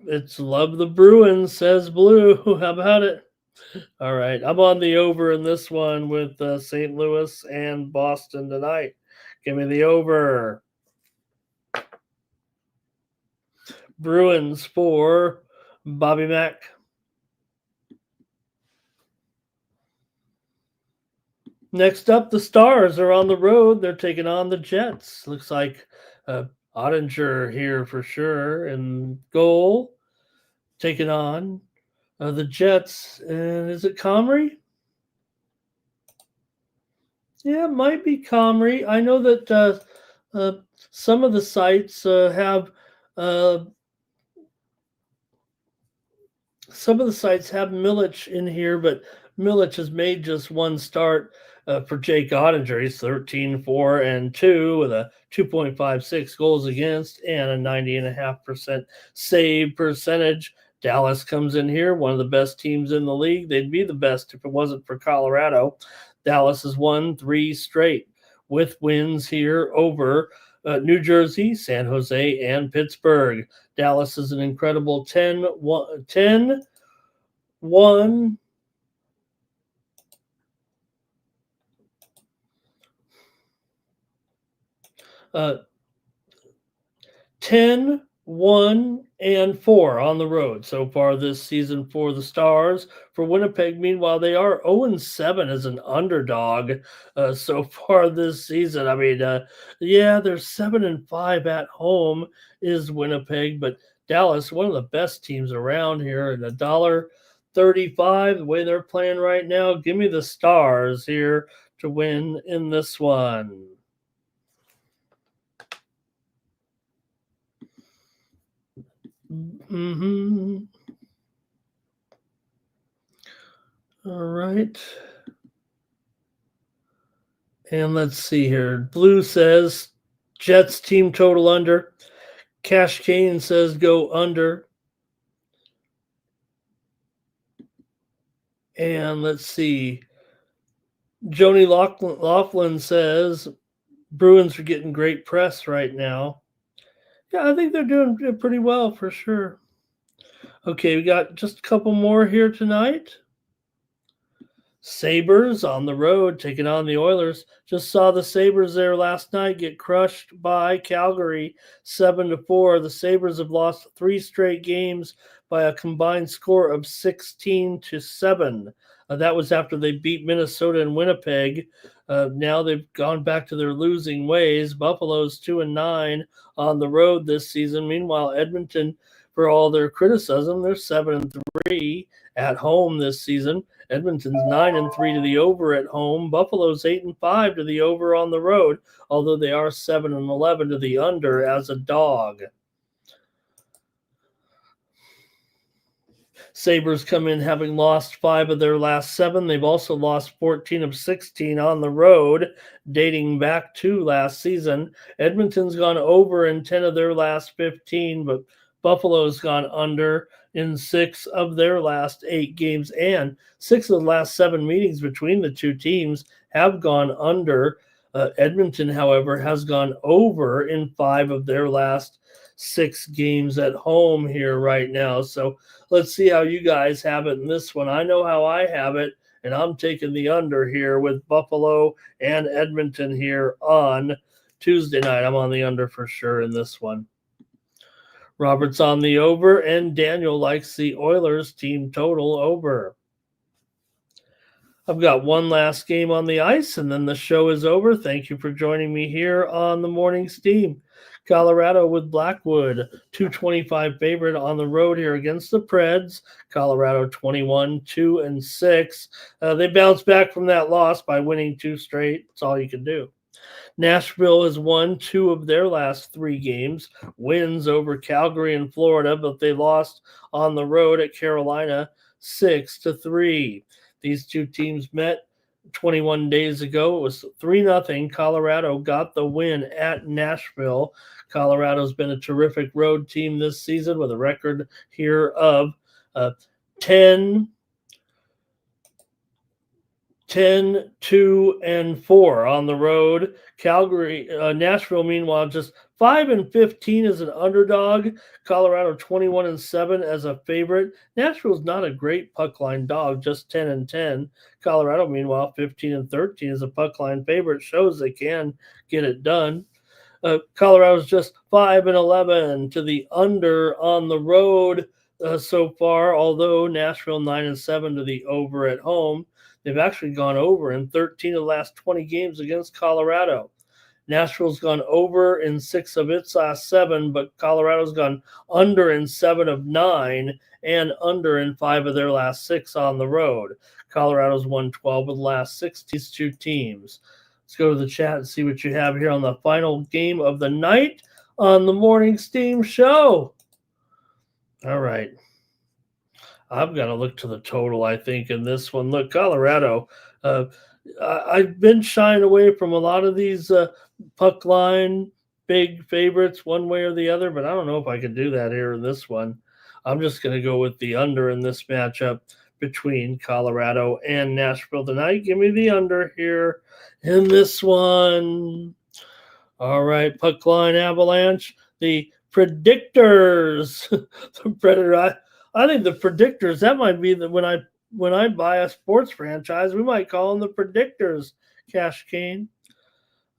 It's love the Bruins, says Blue. How about it? All right. I'm on the over in this one with St. Louis and Boston tonight. Give me the over. Bruins for Bobby Mack. Next up, the Stars are on the road. They're taking on the Jets. Looks like Ottinger here for sure in goal. Taking on the Jets. And is it Comrie? Yeah, it might be Comrie. I know that some of the sites have Milich in here, but Milich has made just one start for Jake Ottinger. He's 13-4-2 with a 2.56 goals against and a 90.5% save percentage. Dallas comes in here, one of the best teams in the league. They'd be the best if it wasn't for Colorado. Dallas has won 3 straight with wins here over New Jersey, San Jose, and Pittsburgh. Dallas is an incredible 10-1. 10-1-4 on the road so far this season for the Stars. For Winnipeg, meanwhile, they are 0-7 as an underdog so far this season. I mean, they're 7-5 at home is Winnipeg, but Dallas, one of the best teams around here, and $1.35, the way they're playing right now. Give me the Stars here to win in this one. All right. And let's see here. Blue says Jets team total under. Cash Kane says go under. And let's see. Joni Laughlin says Bruins are getting great press right now. Yeah, I think they're doing pretty well for sure. Okay, we got just a couple more here tonight. Sabres on the road taking on the Oilers. Just saw the Sabres there last night get crushed by Calgary 7-4. The Sabres have lost 3 straight games by a combined score of 16-7. That was after they beat Minnesota and Winnipeg. Now they've gone back to their losing ways. Buffalo's 2-9 on the road this season. Meanwhile, Edmonton, for all their criticism, they're 7-3 at home this season. Edmonton's 9-3 to the over at home. Buffalo's 8-5 to the over on the road, although they are 7-11 to the under as a dog. Sabres come in having lost 5 of their last 7. They've also lost 14 of 16 on the road, dating back to last season. Edmonton's gone over in 10 of their last 15, but Buffalo's gone under in 6 of their last 8 games, and 6 of the last 7 meetings between the two teams have gone under. Edmonton, however, has gone over in 5 of their last 6 games at home here right now. So let's see how you guys have it in this one. I know how I have it, and I'm taking the under here with Buffalo and Edmonton here on Tuesday night. I'm on the under for sure in this one. Robert's on the over, and Daniel likes the Oilers team total over. I've got one last game on the ice, and then the show is over. Thank you for joining me here on the Morning Steam. Colorado with Blackwood, 225 favorite on the road here against the Preds. Colorado 21-2-6. They bounced back from that loss by winning 2 straight. That's all you can do. Nashville has won 2 of their last 3 games, wins over Calgary and Florida, but they lost on the road at Carolina 6-3. These two teams met 21 days ago. It was 3-0. Colorado got the win at Nashville. Colorado's been a terrific road team this season with a record here of 10-2-4 on the road. Nashville, meanwhile, just 5-15 as an underdog. Colorado 21-7 as a favorite. Nashville's not a great puck line dog, just 10-10. Colorado, meanwhile, 15-13 as a puck line favorite. Shows they can get it done. Colorado's just 5-11 to the under on the road so far, although Nashville 9-7 to the over at home. They've actually gone over in 13 of the last 20 games against Colorado. Nashville's gone over in 6 of its last 7, but Colorado's gone under in 7 of 9 and under in 5 of their last 6 on the road. Colorado's won 12 of the last 6. These two teams. Let's go to the chat and see what you have here on the final game of the night on the Morning Steam Show. All right. I've got to look to the total, I think, in this one. Look, Colorado, I've been shying away from a lot of these puck line big favorites one way or the other, but I don't know if I can do that here in this one. I'm just going to go with the under in this matchup between Colorado and Nashville tonight. Give me the under here in this one. All right, puck line avalanche. The predictors. The Predator. I think the predictors, that might be when I buy a sports franchise, we might call them the predictors, Cash Kane.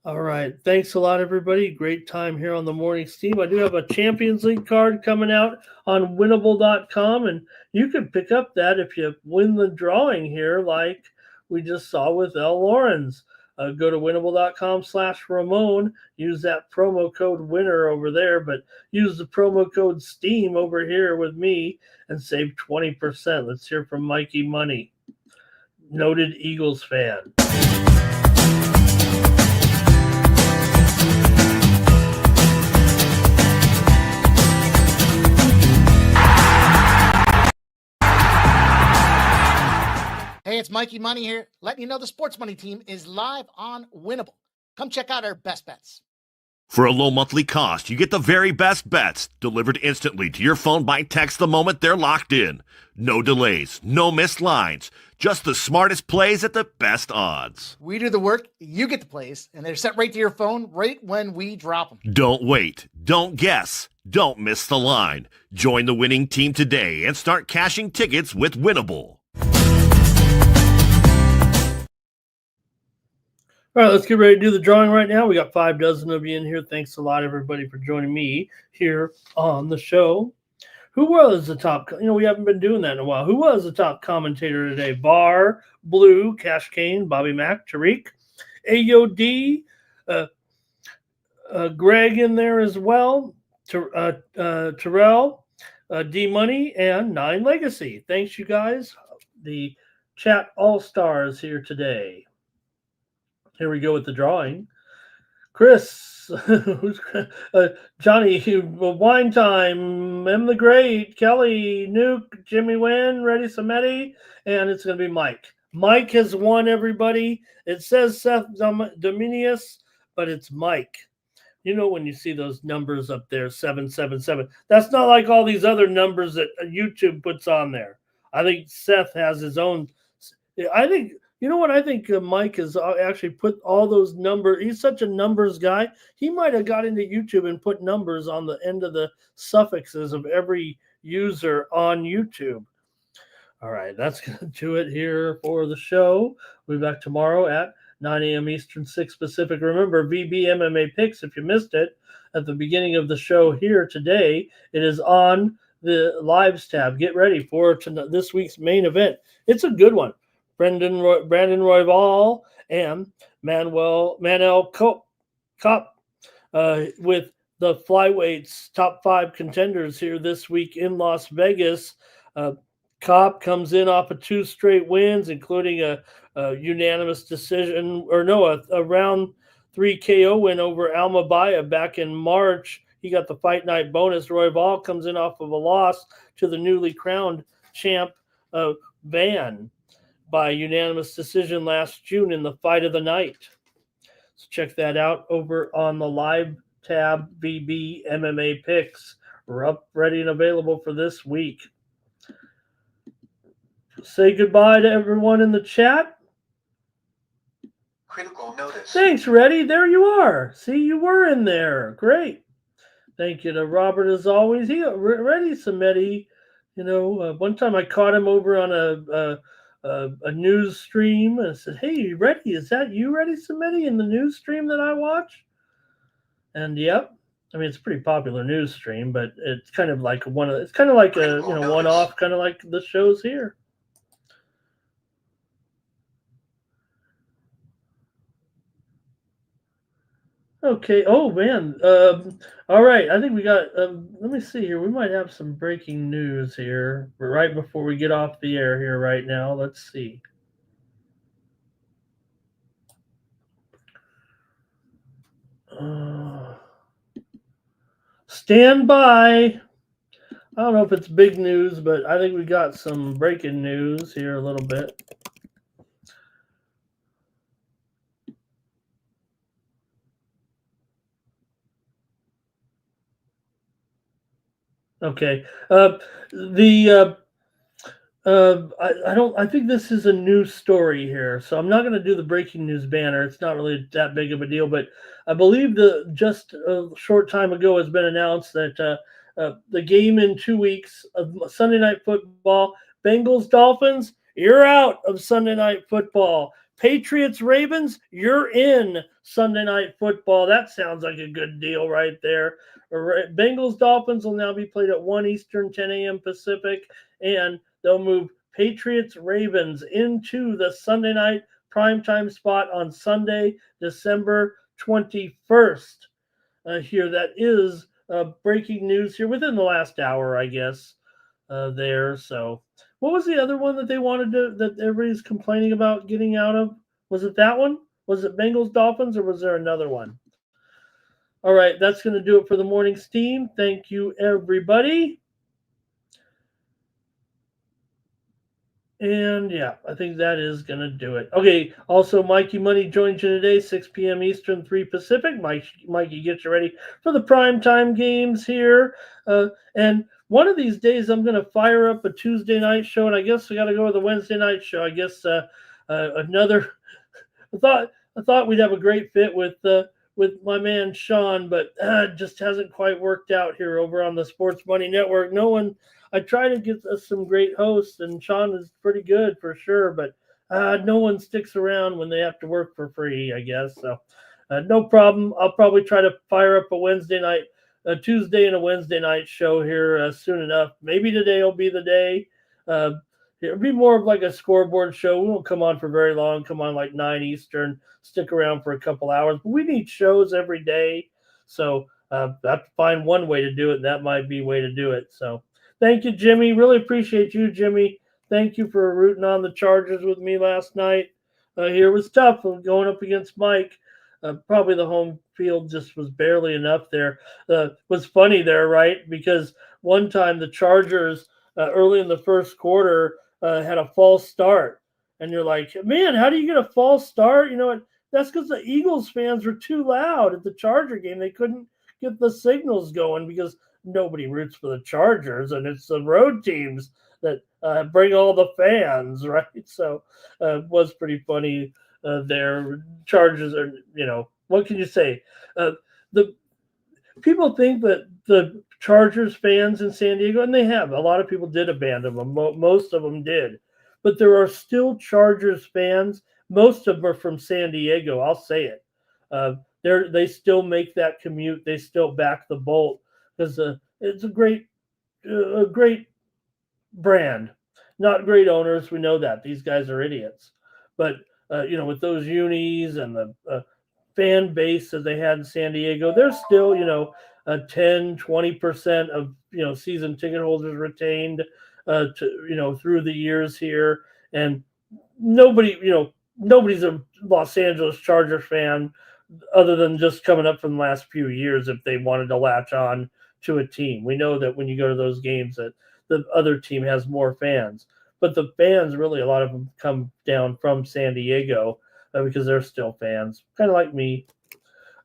All right. Thanks a lot, everybody. Great time here on the Morning Steam. I do have a Champions League card coming out on winnable.com, and you can pick up that if you win the drawing here like we just saw with L. Lawrence. Go to winnable.com/Ramon. Use that promo code winner over there, but use the promo code STEAM over here with me and save 20%. Let's hear from Mikey Money, noted Eagles fan. Hey, it's Mikey Money here, letting you know the Sports Money team is live on Winnable. Come check out our best bets. For a low monthly cost, you get the very best bets delivered instantly to your phone by text the moment they're locked in. No delays, no missed lines, just the smartest plays at the best odds. We do the work, you get the plays, and they're sent right to your phone right when we drop them. Don't wait, don't guess, don't miss the line. Join the winning team today and start cashing tickets with Winnable. All right, let's get ready to do the drawing right now. We got 5 dozen of you in here. Thanks a lot, everybody, for joining me here on the show. Who was the top? We haven't been doing that in a while. Who was the top commentator today? Bar, Blue, Cash Kane, Bobby Mack, Tariq, AOD, Greg in there as well, Terrell, D-Money, and 9 Legacy. Thanks, you guys. The chat all-stars here today. Here we go with the drawing. Chris, Johnny, Wine Time, M the Great, Kelly, Nuke, Jimmy Wynn, Ready Samedi, and it's going to be Mike. Mike has won, everybody. It says Seth Dominius, but it's Mike. You know when you see those numbers up there, 777. That's not like all these other numbers that YouTube puts on there. I think Seth has his own. You know what? I think Mike has actually put all those numbers. He's such a numbers guy. He might have got into YouTube and put numbers on the end of the suffixes of every user on YouTube. All right, that's going to do it here for the show. We'll be back tomorrow at 9 a.m. Eastern, 6 Pacific. Remember, VB MMA Picks, if you missed it at the beginning of the show here today, it is on the Lives tab. Get ready for this week's main event. It's a good one. Brandon Royval and Manel Kopp with the flyweights top 5 contenders here this week in Las Vegas. Kopp comes in off of 2 straight wins, including a unanimous decision, a round 3 KO win over Almabaya back in March. He got the fight night bonus. Royval comes in off of a loss to the newly crowned champ Van by unanimous decision last June in the fight of the night. So check that out over on the live tab, VB MMA Picks. We're up, ready, and available for this week. Say goodbye to everyone in the chat. Critical notice. Thanks, Reddy. There you are. See, you were in there. Great. Thank you to Robert as always. Reddy Samedi. One time I caught him over on a news stream and I said, "Hey, Reddy, is that you, Reddy Samedi, in the news stream that I watch?" And yep, I mean it's a pretty popular news stream, but it's kind of like a one-off, kind of like the shows here. Okay. Oh man. All right. I think we got. Let me see here. We might have some breaking news here right before we get off the air here right now. Let's see. Stand by. I don't know if it's big news, but I think we got some breaking news here a little bit. Okay. I think this is a new story here, so I'm not going to do the breaking news banner. It's not really that big of a deal, but I believe just a short time ago has been announced that the game in 2 weeks of Sunday Night Football, Bengals Dolphins, you're out of Sunday Night Football. Patriots Ravens, you're in Sunday Night Football. That sounds like a good deal right there. Bengals Dolphins will now be played at 1 Eastern, 10 a.m. Pacific, and they'll move Patriots Ravens into the Sunday Night primetime spot on Sunday, December 21st. Here, that is breaking news here within the last hour, I guess, there. So what was the other one that they wanted to, that everybody's complaining about getting out of? Was it that one? Was it Bengals Dolphins, or was there another one? All right, that's going to do it for the morning steam. Thank you, everybody. And yeah, I think that is going to do it. Okay, also, Mikey Money joins you today, 6 p.m. Eastern, 3 Pacific. Mikey gets you ready for the primetime games here. And one of these days, I'm going to fire up a Tuesday night show, and I guess we got to go with the Wednesday night show. I guess another. I thought we'd have a great fit with my man Sean, but it just hasn't quite worked out here over on the Sports Money Network. I try to get us some great hosts, and Sean is pretty good for sure, but no one sticks around when they have to work for free, I guess. So no problem. I'll probably try to fire up a Tuesday and a Wednesday night show here soon enough. Maybe today will be the day. It'll be more of like a scoreboard show. We won't come on for very long. Come on like 9 Eastern. Stick around for a couple hours. But we need shows every day. So I have to find one way to do it, and that might be a way to do it. So thank you, Jimmy. Really appreciate you, Jimmy. Thank you for rooting on the Chargers with me last night. Here was tough going up against Mike. Probably the home field just was barely enough there. Was funny there, right? Because one time the Chargers early in the first quarter had a false start. And you're like, man, how do you get a false start? You know what? That's because the Eagles fans were too loud at the Charger game. They couldn't get the signals going because nobody roots for the Chargers, and it's the road teams that bring all the fans, right? So it was pretty funny there. Chargers are, what can you say? The people think that the Chargers fans in San Diego, and they have, a lot of people did abandon them. Most of them did. But there are still Chargers fans. Most of them are from San Diego. I'll say it. They still make that commute. They still back the Bolt because it's a great brand. Not great owners. We know that. These guys are idiots. But, with those unis and the fan base that they had in San Diego, there's still, 10-20% of, season ticket holders retained through the years here. And nobody's a Los Angeles Chargers fan other than just coming up from the last few years if they wanted to latch on to a team. We know that when you go to those games that the other team has more fans. But the fans, really, a lot of them come down from San Diego because they're still fans, kind of like me.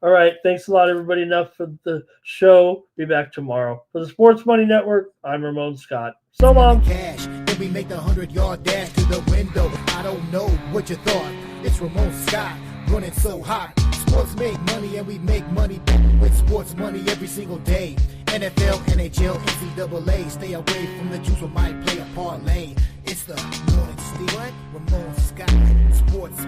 All right. Thanks a lot, everybody. Enough for the show. Be back tomorrow. For the Sports Money Network, I'm Ramon Scott. So long. Cash. Then we make the 100-yard dash to the window. I don't know what you thought. It's Ramon Scott running so hot. Sports make money and we make money with sports money every single day. NFL, NHL, NCAA. Stay away from the juice or might play a parlay. It's the morning steam. Ramon Scott, sports